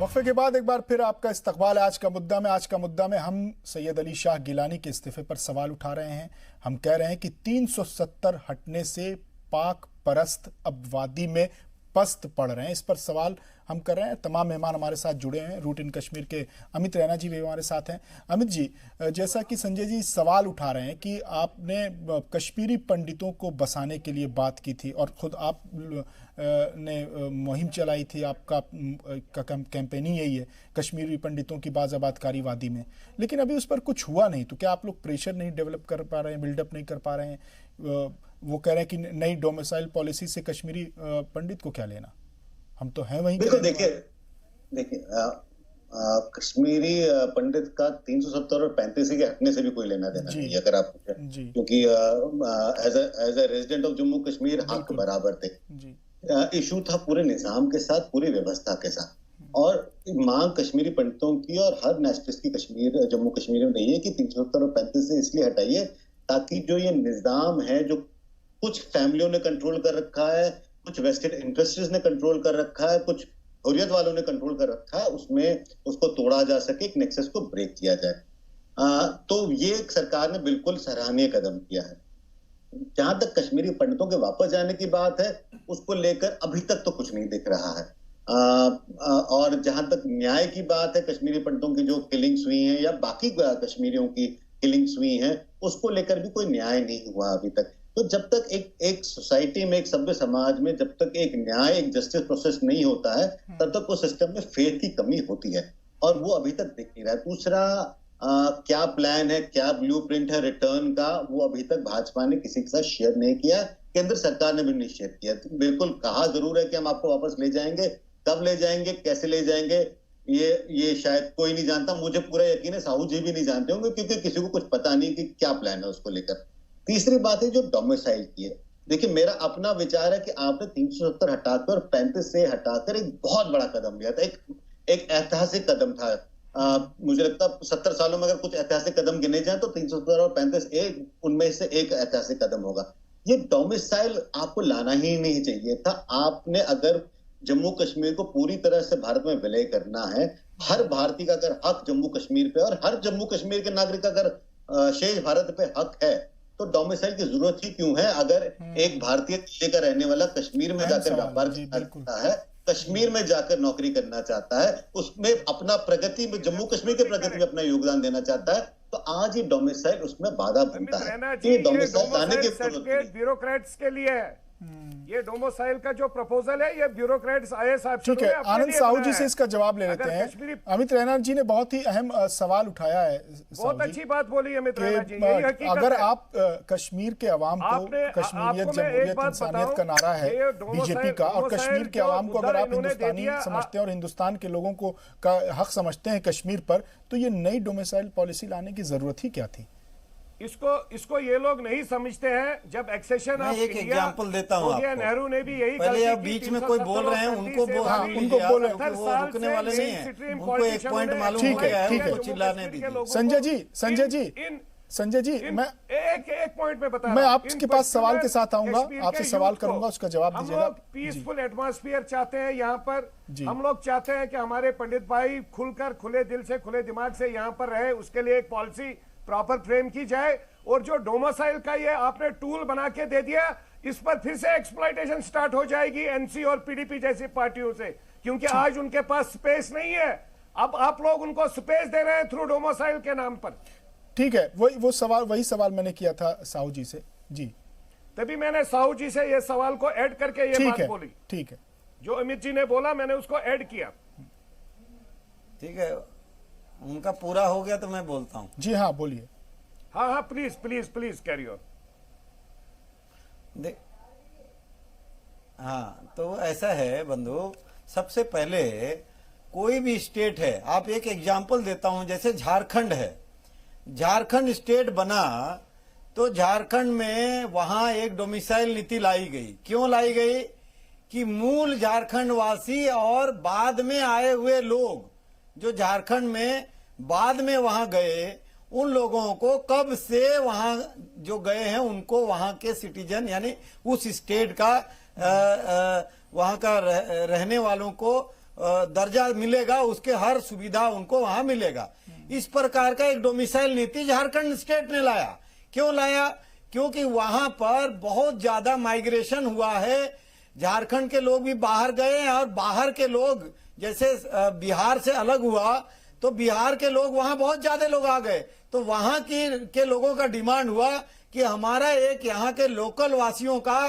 वक्फे के बाद एक बार फिर आपका इस्तकबाल है। आज का मुद्दा में हम सैयद अली शाह गिलानी के इस्तीफे पर सवाल उठा रहे हैं। हम कह रहे हैं कि 370 हटने से पाक परस्त अब वादी में पस्त पड़ रहे हैं, इस पर सवाल हम कर रहे हैं। तमाम मेहमान हमारे साथ जुड़े हैं। रूट इन कश्मीर के अमित रैना जी भी हमारे साथ हैं। अमित जी, जैसा कि संजय जी सवाल उठा रहे हैं कि आपने कश्मीरी पंडितों को बसाने के लिए बात की थी और खुद आप ने मुहिम चलाई थी, आपका कैंपेन ही यही है कश्मीरी पंडितों की बाज़ाबातकारी वादी में, लेकिन अभी उस पर कुछ हुआ नहीं। तो क्या आप लोग प्रेशर नहीं डेवलप कर पा रहे हैं, बिल्डअप नहीं कर पा रहे हैं? वो कह रहे हैं कि नई डोमिसाइल पॉलिसी से कश्मीरी पंडित को क्या लेना, हम तो हैं वहीं। बिल्कुल, देखिए कश्मीरी पंडित का 370 और 35 के हटने से भी कोई लेना देना नहीं, अगर आप पूछें, क्योंकि as a resident of Jammu Kashmir हक बराबर थे। इशू था पूरे निजाम के साथ, पूरी व्यवस्था के साथ। और मांग कश्मीरी पंडितों की और हर नेशनलिस्ट की कश्मीर जम्मू कश्मीर में नहीं है कि 370 और 35 से इसलिए हटाइए ताकि जो ये निजाम है जो कुछ फैमिलियों ने कंट्रोल कर रखा है, कुछ वेस्टेड इंटरेस्ट्स ने कंट्रोल कर रखा है, कुछ हुर्रियत वालों ने कंट्रोल कर रखा है, उसमें उसको तोड़ा जा सके, एक नेक्सस को ब्रेक किया जाए। तो ये सरकार ने बिल्कुल सराहनीय कदम किया है। जहां तक कश्मीरी पंडितों के वापस जाने की बात है, उसको लेकर अभी तक तो कुछ नहीं दिख रहा है। और जहां तक न्याय की बात है, कश्मीरी पंडितों की जो किलिंग्स हुई हैं या बाकी कश्मीरियों की किलिंग्स हुई हैं, उसको लेकर भी कोई न्याय नहीं हुआ अभी तक। तो जब तक एक सोसाइटी में, एक सभ्य समाज में जब तक एक न्याय, एक जस्टिस प्रोसेस नहीं होता है, तब तक उस सिस्टम में फेथ की कमी होती है, और वो अभी तक दिख नहीं रहा है। दूसरा, क्या प्लान है, क्या ब्लूप्रिंट है रिटर्न का, वो अभी तक भाजपा ने किसी के साथ शेयर नहीं किया, केंद्र सरकार ने भी नहीं शेयर किया। बिल्कुल कहा जरूर है कि हम आपको वापस ले जाएंगे, कब ले जाएंगे, कैसे ले जाएंगे, ये शायद कोई नहीं जानता। मुझे पूरा यकीन है साहू जी भी नहीं जानते होंगे, क्योंकि किसी को कुछ पता नहीं कि क्या प्लान है उसको लेकर। तीसरी बात है जो डोमिसाइल की है। देखिए, मेरा अपना विचार है कि आपने 370 हटाकर और 35 से हटाकर एक बहुत बड़ा कदम लिया था, एक ऐतिहासिक कदम था। मुझे लगता है 70 सालों में अगर कुछ ऐतिहासिक कदम गिने जाए तो 370 और 35 उनमें से एक ऐतिहासिक कदम होगा। ये डोमिसाइल आपको लाना ही नहीं चाहिए था। आपने अगर जम्मू कश्मीर को पूरी तरह से भारत में विलय करना है, हर भारतीय का अगर हक जम्मू कश्मीर पे और हर जम्मू कश्मीर के नागरिक का अगर शेष भारत पे हक है, तो डोमिसाइल की जरूरत ही क्यों है? अगर एक भारतीय लेकर रहने वाला कश्मीर में जाकर व्यापार करता है, कश्मीर में जाकर नौकरी करना चाहता है, उसमें अपना प्रगति में, जम्मू कश्मीर के प्रगति में अपना योगदान देना चाहता है, तो आज ये डोमिसाइल उसमें बाधा बनता है। ये डोमिसाइल ब्यूरोक्रेट्स के लिए है। ये डोमिसाइल का जो प्रपोजल है, ये ब्यूरोक्रेट्स आईएएस ऑफिसरों ठीक है, आनंद साहू जी से इसका जवाब ले लेते हैं। अमित रैना जी ने बहुत ही अहम सवाल उठाया है। बहुत अच्छी बात बोली अमित रैना जी। अगर आप कश्मीर के अवाम को, कश्मीरियत, जमहूरियत, इंसानियत का नारा है बीजेपी का, और कश्मीर के अवाम को अगर आप हिंदुस्तानी समझते हैं और हिंदुस्तान के लोगों को का हक समझते हैं कश्मीर पर, तो ये नई डोमिसाइल पॉलिसी लाने की जरूरत ही क्या थी? इसको ये लोग नहीं समझते हैं। जब एक्सेशन ऑफ एक एग्जांपल देता हूं आपको। नेहरू ने भी यही पहले आप बीच में कोई बोल रहे हैं, उनको बोल वो रुकने वाले नहीं है, उनको एक पॉइंट मालूम हो गया है, उनको चिल्लाने दीजिए। संजय जी, मैं एक पॉइंट में बता, मैं आपके पास सवाल के साथ आऊंगा, आपसे सवाल करूंगा, उसका जवाब दीजिएगा। हम लोग पीसफुल एटमॉस्फेयर चाहते हैं यहाँ पर। हम लोग चाहते हैं कि हमारे पंडित भाई खुलकर, खुले दिल से, खुले दिमाग से यहाँ पर रहे। उसके लिए एक पॉलिसी प्रॉपर फ्रेम की जाए। और जो डोमिसाइल का ये आपने टूल बना के दे दिया, इस पर फिर से एक्सप्लॉइटेशन स्टार्ट हो जाएगी एनसी और पीडीपी जैसी पार्टियों से, क्योंकि आज उनके पास स्पेस नहीं है। अब आप लोग उनको स्पेस दे रहे हैं थ्रू डोमिसाइल के नाम पर। ठीक है, वही सवाल मैंने किया था साहू जी से। जी, तभी मैंने साहू जी से ये सवाल को ऐड करके ये बात बोली। ठीक है, जो अमित जी ने बोला मैंने उसको ऐड किया। ठीक है, उनका पूरा हो गया तो मैं बोलता हूं। जी हाँ, बोलिए। हाँ, please please please carry on. हाँ, तो ऐसा है बंधु, सबसे पहले कोई भी स्टेट है, आप एक एग्जांपल देता हूं, जैसे झारखंड है। झारखंड स्टेट बना तो झारखंड में वहां एक डोमिसाइल नीति लाई गई। क्यों लाई गई? कि मूल झारखंड वासी और बाद में आए हुए लोग जो झारखंड में बाद में वहां गए, उन लोगों को कब से वहां जो गए हैं उनको वहां के सिटीजन यानी उस स्टेट का वहां का रहने वालों को दर्जा मिलेगा, उसके हर सुविधा उनको वहां मिलेगा। इस प्रकार का एक डोमिसाइल नीति झारखंड स्टेट ने लाया। क्यों लाया? क्योंकि वहां पर बहुत ज्यादा माइग्रेशन हुआ है। झारखंड के लोग भी बाहर गए और बाहर के लोग, जैसे बिहार से अलग हुआ तो बिहार के लोग वहां बहुत ज्यादा लोग आ गए, तो वहां के लोगों का डिमांड हुआ कि हमारा एक यहाँ के लोकल वासियों का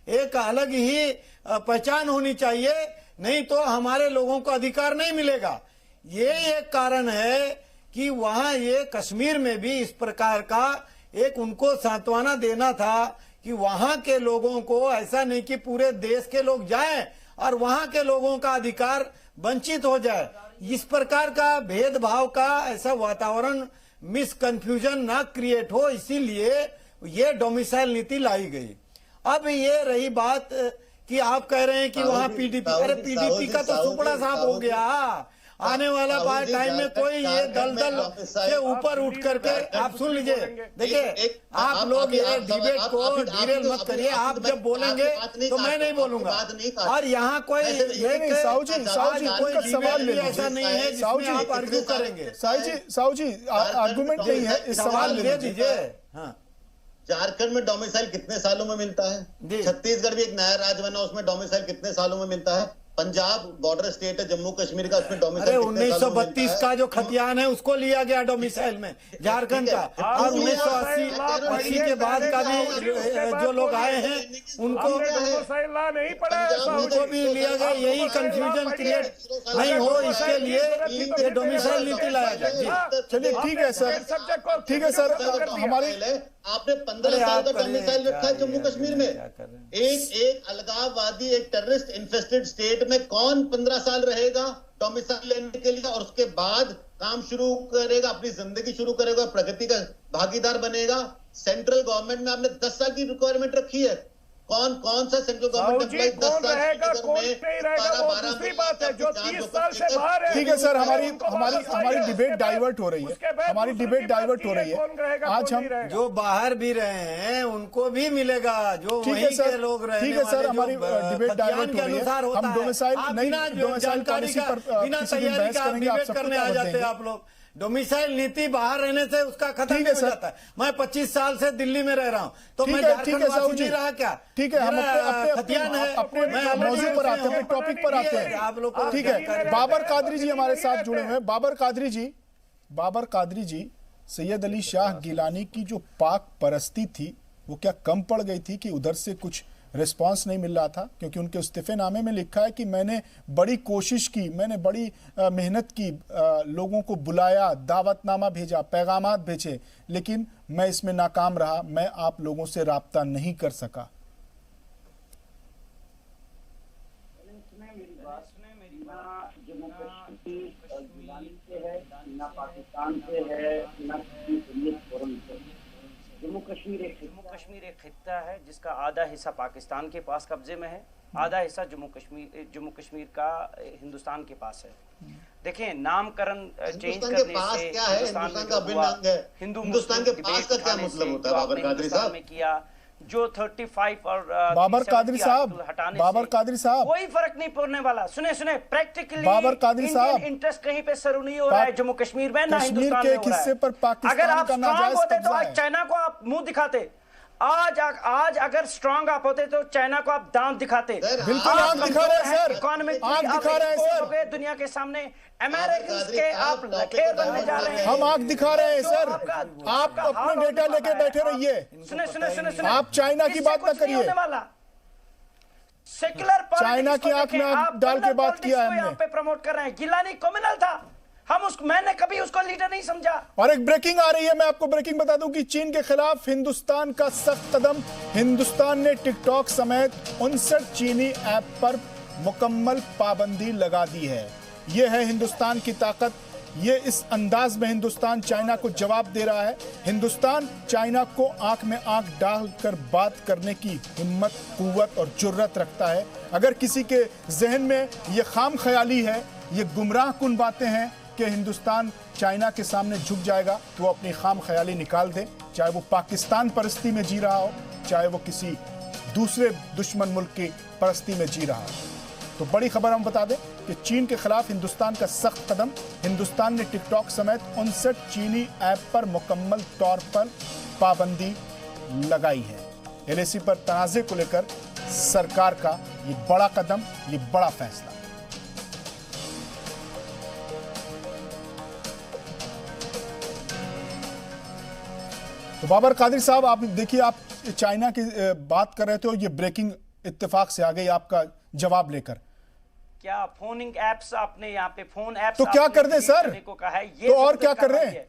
एक अलग ही पहचान होनी चाहिए, नहीं तो हमारे लोगों को अधिकार नहीं मिलेगा। ये एक कारण है कि वहां ये कश्मीर में भी इस प्रकार का एक उनको सांत्वना देना था कि वहां के लोगों को ऐसा नहीं कि पूरे देश के लोग जाएं और वहां के लोगों का अधिकार वंचित हो जाए। इस प्रकार का भेदभाव का ऐसा वातावरण, मिसकंफ्यूजन ना क्रिएट हो, इसीलिए ये डोमिसाइल नीति लाई गई। अब ये रही बात कि आप कह रहे हैं कि वहाँ पीडीपी, अरे पीडीपी का तो सुपड़ा साफ हो गया। आने वाला टाइम में कोई ये दलदल से ऊपर उठ करके, आप सुन लीजिए, देखिए आप लोग ये डिबेट को डिरेल मत करिए। आप जब बोलेंगे तो मैं नहीं बोलूंगा, और यहाँ कोई साहू जी उनका सवाल ले लीजिए। ऐसा नहीं है जिसमें आप आर्ग्यू करेंगे। साहू जी आर्गुमेंट नहीं है, इस सवाल ले दीजिए। हाँ, झारखंड में डोमिसाइल कितने सालों में मिलता है? छत्तीसगढ़ भी एक नया राज्य बना, उसमें डोमिसाइल कितने सालों में मिलता है? पंजाब बॉर्डर स्टेट है, जम्मू कश्मीर का, उसमें डोमिसाइल 1932 का जो खतियान है उसको लिया गया डोमिसाइल में झारखंड का, और 1980 के बाद का भी जो लोग आए हैं उनको भी लिया गया। यही कंफ्यूजन क्रिएट नहीं हो, इसके लिए ये डोमिसाइल नीति लाया गया। चलिए ठीक है सर, ठीक है सर। हमारे आपने 15 साल का डोमिसाइल रखा है जम्मू कश्मीर में। एक अलगाववादी, एक टेररिस्ट इन्फेस्टेड स्टेट में कौन 15 साल रहेगा डोमिसाइल लेने के लिए, और उसके बाद काम शुरू करेगा, अपनी जिंदगी शुरू करेगा, प्रगति का भागीदार बनेगा? सेंट्रल गवर्नमेंट में आपने 10 साल की रिक्वायरमेंट रखी है। कौन सा सेंट्रल गवर्नमेंट एम्प्लॉय 10 साल जो 30 साल से बाहर है। ठीक है सर, हमारी डिबेट डाइवर्ट हो रही है, हमारी डिबेट डाइवर्ट हो रही है। आज हम जो बाहर भी रहे हैं उनको भी मिलेगा, जो वहीं के लोग रहे। ठीक है सर, हमारी डिबेट डाइवर्ट हो रही है। हम डोमिसाइल पॉलिसी पर बिना तैयारी का डिबेट करने आ जाते हैं आप लोग। डोमिसाइल नीति बाहर रहने से उसका खत्म नहीं हो जाता है। मैं 25 साल से दिल्ली में रह रहा हूँ, तो मैं झारखंड वासी नहीं रहा क्या? ठीक है, हम अपने मौजू पर आते हैं, अपने टॉपिक पर आते हैं। आप लोग ठीक है, बाबर कादरी जी हमारे साथ जुड़े हुए हैं। बाबर कादरी जी, सैयद अली शाह गिलानी की जो पाक परस्ती थी वो क्या कम पड़ गई थी कि उधर से कुछ रिस्पांस नहीं मिल रहा था? क्योंकि उनके इस्तीफेनामे में लिखा है कि मैंने बड़ी कोशिश की, मैंने बड़ी मेहनत की, लोगों को बुलाया, दावतनामा भेजा, पैगामात भेजे, लेकिन मैं इसमें नाकाम रहा, मैं आप लोगों से राब्ता नहीं कर सका। पाकिस्तान से है, ना फोरम से। जम्मू कश्मीर एक खित्ता है जिसका आधा हिस्सा पाकिस्तान के पास कब्जे में है, आधा हिस्सा जम्मू कश्मीर का हिंदुस्तान के पास है। देखें, नामकरण चेंज करने से हिंदुस्तान के पास का क्या मतलब होता है? बाबर कादरी साहब में किया जो 35 और बाबर कादरी साहब कोई फर्क नहीं पड़ने वाला। सुने प्रैक्टिकली बाबर कादरी साहब इंटरेस्ट कहीं पे सर्व नहीं हो रहा है जम्मू कश्मीर में, ना हिंदुस्तान में हो रहा है। पर पाकिस्तान अगर आप का स्ट्रांग होते तो आज चाइना को आप मुंह दिखाते। आज अगर स्ट्रांग आप होते तो चाइना को आप दांत दिखाते। बिल्कुल आंख दिखा रहे हैं सर, आंख दिखा रहे हैं सर, दुनिया के सामने अमेरिकन के आप लखेर बनने जा रहे हैं। हम आंख दिखा रहे हैं सर, आप अपने डेटा लेके बैठे रहिए। सुने आप चाइना की बात ना करिए। सेक्युलर चाइना की आंख में आंख डाल के बात किया है हमने। प्रमोट कर रहे हैं। गिलानी क्रिमिनल था, मैंने कभी उसको लीडर नहीं समझा। और एक ब्रेकिंग आ रही है, मैं आपको ब्रेकिंग बता दूं कि चीन के खिलाफ हिंदुस्तान का सख्त कदम। हिंदुस्तान ने टिकटॉक समेत 59 चीनी ऐप पर मुकम्मल पाबंदी लगा दी है। यह है हिंदुस्तान की ताकत। ये इस अंदाज में हिंदुस्तान चाइना को जवाब दे रहा है। हिंदुस्तान चाइना को आंख में आंख डालकर बात करने की हिम्मत, कुव्वत और जुर्रत रखता है। अगर किसी के जहन में ये खाम ख्याली है, ये गुमराह कुन बातें हैं कि हिंदुस्तान चाइना के सामने झुक जाएगा, तो वो अपनी खाम ख्याली निकाल दे। चाहे वो पाकिस्तान परस्ती में जी रहा हो, चाहे वो किसी दूसरे दुश्मन मुल्क की परस्ती में जी रहा हो। तो बड़ी खबर हम बता दें कि चीन के खिलाफ हिंदुस्तान का सख्त कदम। हिंदुस्तान ने टिकटॉक समेत 59 चीनी ऐप पर मुकम्मल तौर पर पाबंदी लगाई है। एलएसी पर तनाज़े को लेकर सरकार का ये बड़ा कदम, ये बड़ा फैसला। तो बाबर कादरी साहब, आप देखिए, आप चाइना की बात कर रहे थे और ये ब्रेकिंग इत्तेफाक से आ गई आपका जवाब लेकर। क्या फोनिंग एप्स आपने यहाँ पे फोन एप्स तो क्या कर दे सर, को कहा है, ये तो और क्या कर रहे हैं?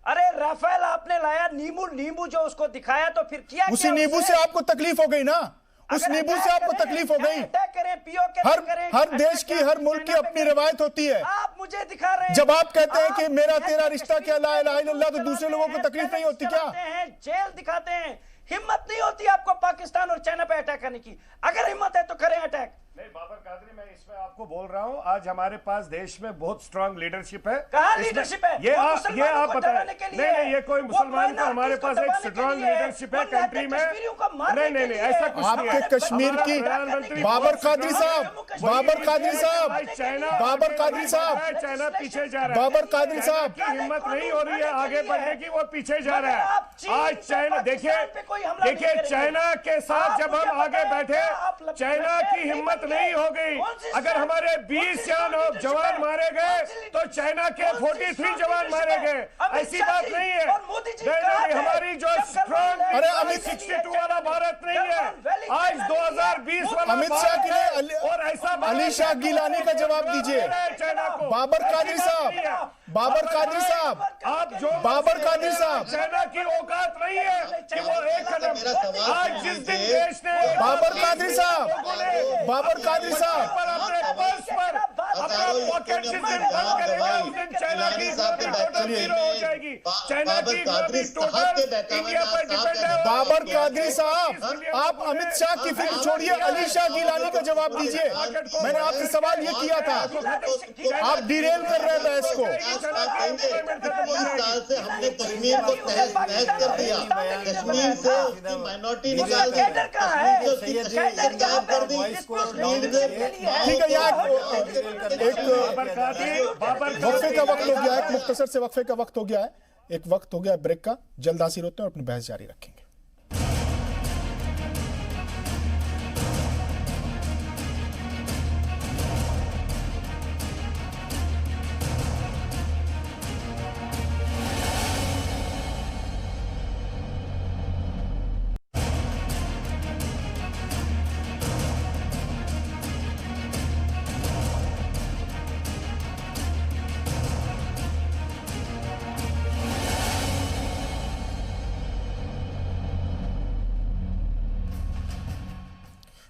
अरे राफेल आपने लाया, नींबू जो उसको दिखाया, तो फिर किया उसी नींबू से आपको तकलीफ हो गई ना, उस नींबू से आपको तकलीफ हो गई। हर देश की, हर मुल्क की अपनी रिवायत होती है। आप मुझे दिखा रहे हैं, जब आप कहते हैं कि मेरा तेरा रिश्ता क्या ला इलाहा इल्लल्लाह, तो दूसरे लोगों को तकलीफ नहीं होती क्या? जेल दिखाते हैं, हिम्मत नहीं होती आपको पाकिस्तान और चाइना पे अटैक करने की। अगर हिम्मत है तो करें अटैक। नहीं बाबर कादरी, मैं इसमें आपको बोल रहा हूं, आज हमारे पास देश में बहुत स्ट्रांग लीडरशिप है। कहाँ लीडरशिप है? ये आप बताएं। नहीं, ये कोई मुसलमान का, हमारे पास एक स्ट्रांग लीडरशिप है कंट्री में। नहीं, ऐसा कुछ नहीं है। आपके कश्मीर की बाबर कादरी साहब, बाबर कादरी साहब, चाइना पीछे जा रहा है। बाबर कादरी साहब की हिम्मत नहीं हो रही है आगे बढ़ने की, वो पीछे जा रहा है। आज चाइना देखिए चाइना के साथ जब हम आगे बैठे, चाइना की हिम्मत नहीं हो गई। अगर हमारे 20 जवान मारे गए तो चाइना के 43 जवान मारे गए, ऐसी बात नहीं है। नहीं, हमारी जो स्ट्रॉन्ग, अरे अमित 62 वाला भारत नहीं है, आज 2020 वाला अमित शाह के लिए और ऐसा अली शाह गिलानी का जवाब दीजिए। चाइना को बाबर कादरी साहब, बाबर कादरी साहब, आप जो बाबर कादरी साहब, चाइना की औकात नहीं है कि वो एक कदम, आज जिस दिन देश ने बाबर कादरी साहब, बाबर कादरी साहब, अपने पर्स पर अपना पॉकेट जिस दिन बंद करेगा उस दिन चाइना की इकोनॉमी टोटल जीरो हो जाएगी। चाइना की इकोनॉमी टोटल इंडिया पर डिपेंड है। बाबर कादरी साहब, आप अमित शाह की फिक्र छोड़िए, अली शाह गिलानी का जवाब दीजिए। मैंने आपसे सवाल ये किया था, आप डिरेल कर रहे हैं बहस को। 20 साल से हमने कश्मीर को तहस नहस कर दिया, कश्मीर से उसकी माइनॉरिटी निकाल दी, कश्मीर से उसकी कश्मीर गायब कर दी। ठीक है, यहाँ एक वक्फे का वक्त हो गया है, एक मुख्तसर से वक्फे का वक्त हो गया है, एक वक्त हो गया ब्रेक का। जल्द हासिल होते हैं और अपनी बहस जारी रखेंगे।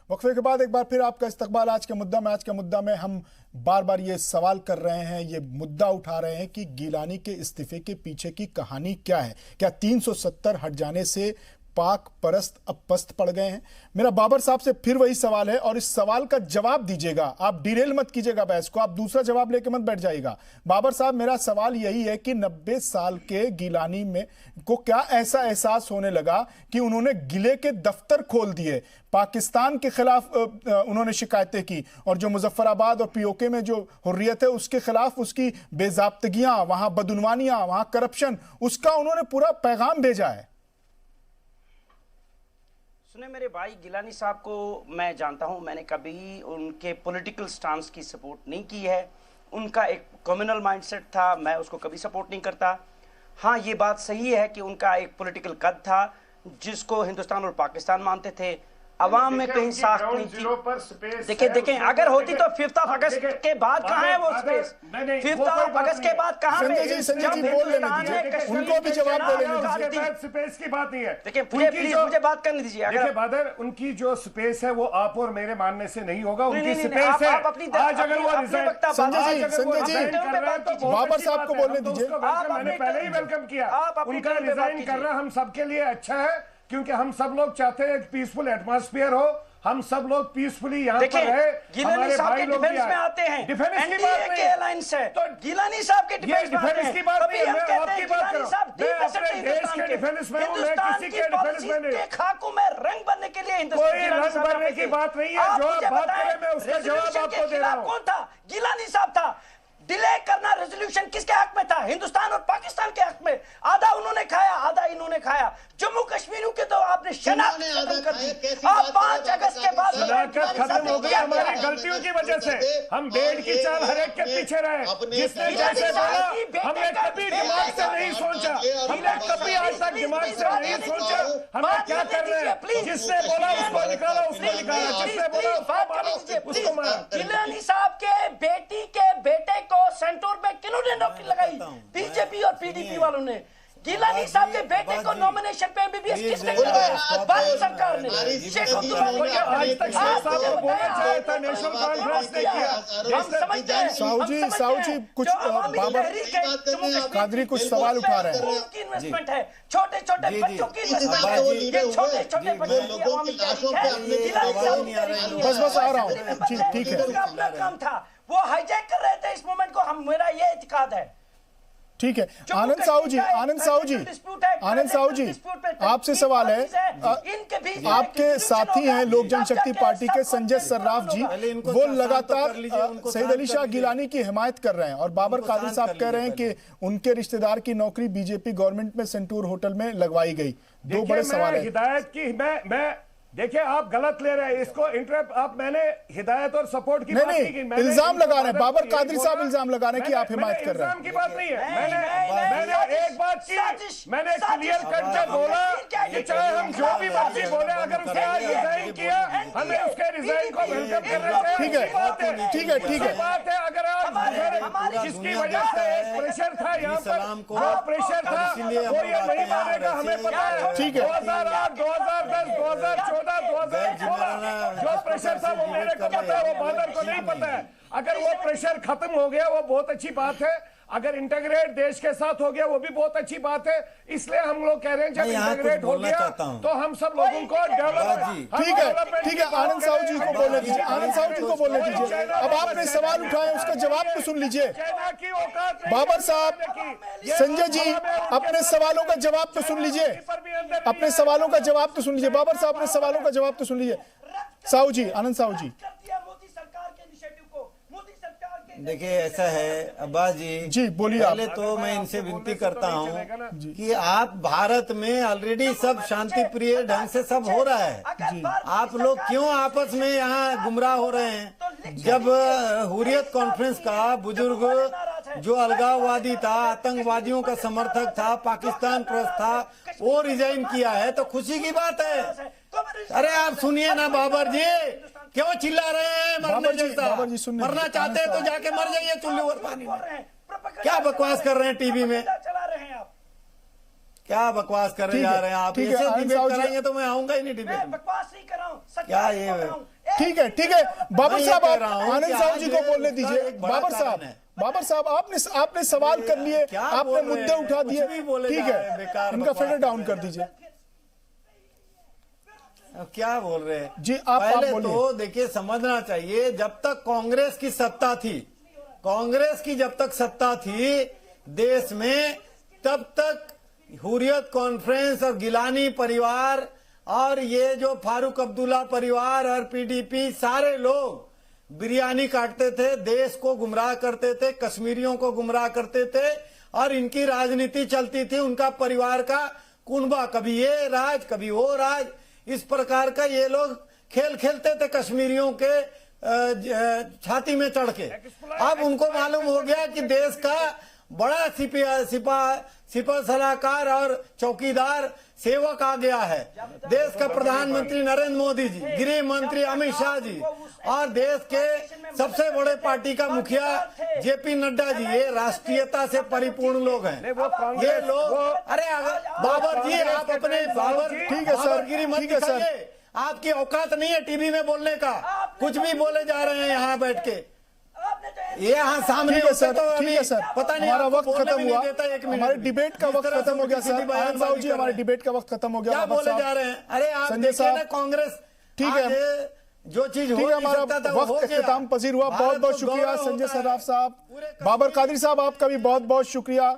वक्फे के बाद एक बार फिर आपका इस्तकबाल आज के मुद्दा में हम बार बार ये सवाल कर रहे हैं, ये मुद्दा उठा रहे हैं कि गिलानी के इस्तीफे के पीछे की कहानी क्या है। क्या 370 हट जाने से पाक परस्त अब पस्त पड़ गए हैं? मेरा बाबर साहब से फिर वही सवाल है और इस सवाल का जवाब दीजिएगा। आप डिरेल मत कीजिएगा बहस को, आप दूसरा जवाब लेके मत बैठ जाइएगा। बाबर साहब, मेरा सवाल यही है कि 90 साल के गिलानी में को क्या ऐसा एहसास होने लगा कि उन्होंने गिले के दफ्तर खोल दिए, पाकिस्तान के खिलाफ उन्होंने शिकायतें की, और जो मुजफ्फराबाद और पीओके में जो हुर्रियत है उसके खिलाफ उसकी बेजाब्तगियां, वहां बदउनवानियां, वहां करप्शन, उसका उन्होंने पूरा पैगाम भेजा है। सुने मेरे भाई, गिलानी साहब को मैं जानता हूं, मैंने कभी उनके पॉलिटिकल स्टांस की सपोर्ट नहीं की है। उनका एक कम्युनल माइंडसेट था, मैं उसको कभी सपोर्ट नहीं करता। हाँ, ये बात सही है कि उनका एक पॉलिटिकल कद था जिसको हिंदुस्तान और पाकिस्तान मानते थे। अवाम में कहीं साख नहीं थी। देखें अगर होती तो 5 अगस्त के बाद कहाँ है वो स्पेस? 5 अगस्त के बाद कहाँ पे? संजय जी बोल लेने दीजिए, उनको भी जवाब दे लेने दीजिए। स्पेस की बात नहीं है। देखिए प्लीज मुझे बात करने दीजिए। अगर बादर, उनकी जो स्पेस है वो आप और मेरे मानने से नहीं होगा, उनकी स्पेस है। आज अगर वो संजय जी बाबर साहब को बोलने दीजिए। मैंने पहले ही वेलकम किया, उनका रिजाइन करना हम सबके लिए अच्छा है, क्योंकि हम सब लोग चाहते हैं एक पीसफुल एटमॉस्फेयर हो, हम सब लोग पीसफुली यहाँ पर रहे। गिलानी साहब के डिफेंस में आते हैं, डिफेंस की बात नहीं है, अलायंस है तो गिलानी साहब के डिफेंस की बात नहीं है। मैं आपकी बात कर रहा हूं, मैं अपने देश के डिफेंस में हूं, मैं किसी के डिफेंस में नहीं। खाकों में रंग भरने के लिए कोई रंग भरने की बात नहीं है। जो आप बात करें मैं उसका जवाब आपको दे रहा हूं। कौन था? गिलानी साहब था। डिले करना रेजोल्यूशन किसके हक में था? हिंदुस्तान और पाकिस्तान के हक में। आधा उन्होंने खाया, आधा इन्होंने खाया। जम्मू कश्मीरियों के तो आपने शनाख्त खत्म कर दी। आप 5 अगस्त के बाद शनाख्त खत्म हो गई हमारी गलतियों की वजह से। हम बेड़ की चाल हर एक के पीछे रहे। जिसने जैसे बोला हमने कभी दिमाग से नहीं सोचा, हमने कभी आज तक दिमाग से नहीं सोचा हमें क्या कर रहे हैं। जिसने बोला उसको निकाला, उसको निकाला, जिसने बोला उसको मारा। गिलानी साहब के बेटी के बेटे को सेंटूर में किन्होंने नौकरी लगाई? बीजेपी और पीडीपी वालों ने। गिलानी साहब के बेटे को नॉमिनेशन पे एमबीबीएस किसने करवाया? भारत सरकार ने। शेख अब्दुल्ला को आज तक शेख साहब को बोलना चाहिए था, नेशनल कॉन्फ्रेंस ने किया। हम समझते हैं साहू जी कुछ बाबर कादरी कुछ सवाल उठा रहे हैं। की इन्वेस्टमेंट है, छोटे छोटे बच्चों की इन्वेस्टमेंट है, ये छोटे छोटे बच्चों की अवामी तहरीक है। बस आ रहा हूँ जी, ठीक है। उनका अपना काम था, वो हाईजैक कर रहे थे इस मूवमेंट को। हम मेरा ये इत्तेकाद है। ठीक है। आनंद साहू जी आपसे सवाल है, आपके साथी हैं लोक जनशक्ति पार्टी के संजय सर्राफ जी, वो लगातार सईद अली शाह गिलानी की हिमायत कर रहे हैं और बाबर कादरी साहब कह रहे हैं कि उनके रिश्तेदार की नौकरी बीजेपी गवर्नमेंट में सेंटूर होटल में लगवाई गई। दो बड़े सवाल है। हिदायत की मैं देखिए, आप गलत ले रहे हैं इसको, इंटरप्ट आप। मैंने हिदायत और सपोर्ट की बात नहीं की। इल्जाम लगा रहे हैं बाबर कादरी साहब, इल्जाम लगा रहे हैं कि आप हिमायत कर रहे हैं। इल्जाम की बात नहीं है। मैंने एक बात की, मैंने क्लियर कट के बोला कि चाहे हम जो भी मर्जी बोले, अगर उसने आज रिजाइन किया, हमें उसके रिजाइन को वेलकम करना चाहिए। ठीक है। बात है अगर आज जिसकी वजह से एक प्रेशर था यहाँ पर, वो प्रेशर था, वो ये नहीं मानेगा, हमें पता है। ठीक है। 2008, 2010, 2014, 2016 जो प्रेशर था वो मेरे को पता है, वो बादल को नहीं पता है। अगर वो प्रेशर खत्म हो गया वो बहुत अच्छी बात है, अगर इंटीग्रेट देश के साथ हो गया वो भी बहुत अच्छी बात है। इसलिए हम लोग कह रहे हैं जब इंटीग्रेट हो गया तो हम सब लोगों को डेवलप। ठीक है। आनंद साहू जी को बोलने दीजिए। अब आपने सवाल उठाए, उसका जवाब तो सुन लीजिए। बाबर साहब, संजय जी, अपने सवालों का जवाब तो सुन लीजिए। बाबर साहब, अपने सवालों का जवाब तो सुन लीजिए। साहू जी, आनंद साहू जी। देखिए ऐसा है अब्बास जी बोलिए। पहले तो मैं इनसे विनती करता हूं कि आप भारत में ऑलरेडी सब शांति प्रिय ढंग से सब हो रहा है, आप लोग क्यों आपस में यहाँ गुमराह हो रहे हैं? जब हुर्रियत कॉन्फ्रेंस का बुजुर्ग जो अलगाववादी था, आतंकवादियों का समर्थक था, पाकिस्तान प्रस्त था, वो रिजाइन किया है तो खुशी की बात है। अरे आप सुनिए ना बाबर जी, क्यों चिल्ला रहे हैं? मरना चाहते हैं तो जाके मर जाइए चुल्लू और पानी में। क्या बकवास कर रहे हैं टीवी में? क्या बकवास करने जा रहे हैं आप? ऐसे डिबेट कराएंगे तो मैं आऊंगा ही नहीं डिबेट में। बकवास नहीं कर रहा हूं, क्या ये? ठीक है। बाबर साहब, आनंद साहू जी को बोलने दीजिए। बाबर साहब, आपने सवाल कर लिए, आपने मुद्दे उठा दिए, ठीक है, इनका फिगर डाउन कर दीजिए। क्या बोल रहे हैं जी? आप पहले तो देखिए, समझना चाहिए, जब तक कांग्रेस की सत्ता थी, कांग्रेस की जब तक सत्ता थी देश में, तब तक हुर्रियत कॉन्फ्रेंस और गिलानी परिवार और ये जो फारूक अब्दुल्ला परिवार और पीडीपी, सारे लोग बिरयानी काटते थे, देश को गुमराह करते थे, कश्मीरियों को गुमराह करते थे और इनकी राजनीति चलती थी। उनका परिवार का कुनबा, कभी ये राज कभी वो राज, इस प्रकार का ये लोग खेल खेलते थे कश्मीरियों के छाती में चढ़ के। अब उनको मालूम हो गया कि देश का बड़ा सिपा सलाहकार और चौकीदार सेवक आ गया है। देश का प्रधानमंत्री नरेंद्र मोदी जी, गृह मंत्री अमित शाह जी और देश के सबसे बड़े पार्टी का मुखिया जेपी नड्डा जी, ये राष्ट्रीयता से परिपूर्ण लोग हैं। ये लोग, अरे बाबर जी, आप अपने बाबरगिरी मत दिखाइए, आपकी औकात नहीं है टीवी में बोलने का, कुछ भी बोले जा रहे हैं यहाँ बैठ के। ये यहाँ सामने ठीक है सर, पता नहीं, हमारा वक्त खत्म हुआ, हमारे डिबेट का वक्त खत्म हो गया सर। आनंद साहू जी, हमारे डिबेट का वक्त खत्म हो गया। क्या बोले जा रहे हैं? अरे आप संजय साहब, कांग्रेस, ठीक है, जो चीज हो हमारा वक्त इख्तिताम पजीर हुआ। बहुत बहुत शुक्रिया संजय सर्राफ साहब, बाबर कादरी साहब, आपका भी बहुत बहुत शुक्रिया।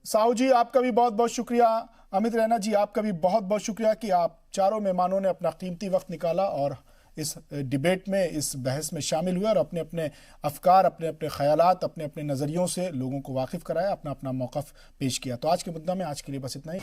साहू जी, आपका भी बहुत बहुत शुक्रिया। अमित रैना जी, आपका भी बहुत बहुत शुक्रिया कि आप चारों मेहमानों ने अपना कीमती वक्त निकाला और इस डिबेट में, इस बहस में शामिल हुए और अपने अपने अफकार, अपने अपने ख्यालात, अपने अपने नज़रियों से लोगों को वाकिफ़ कराया, अपना अपना मौक़िफ़ पेश किया। तो आज के मुद्दा में आज के लिए बस इतना ही।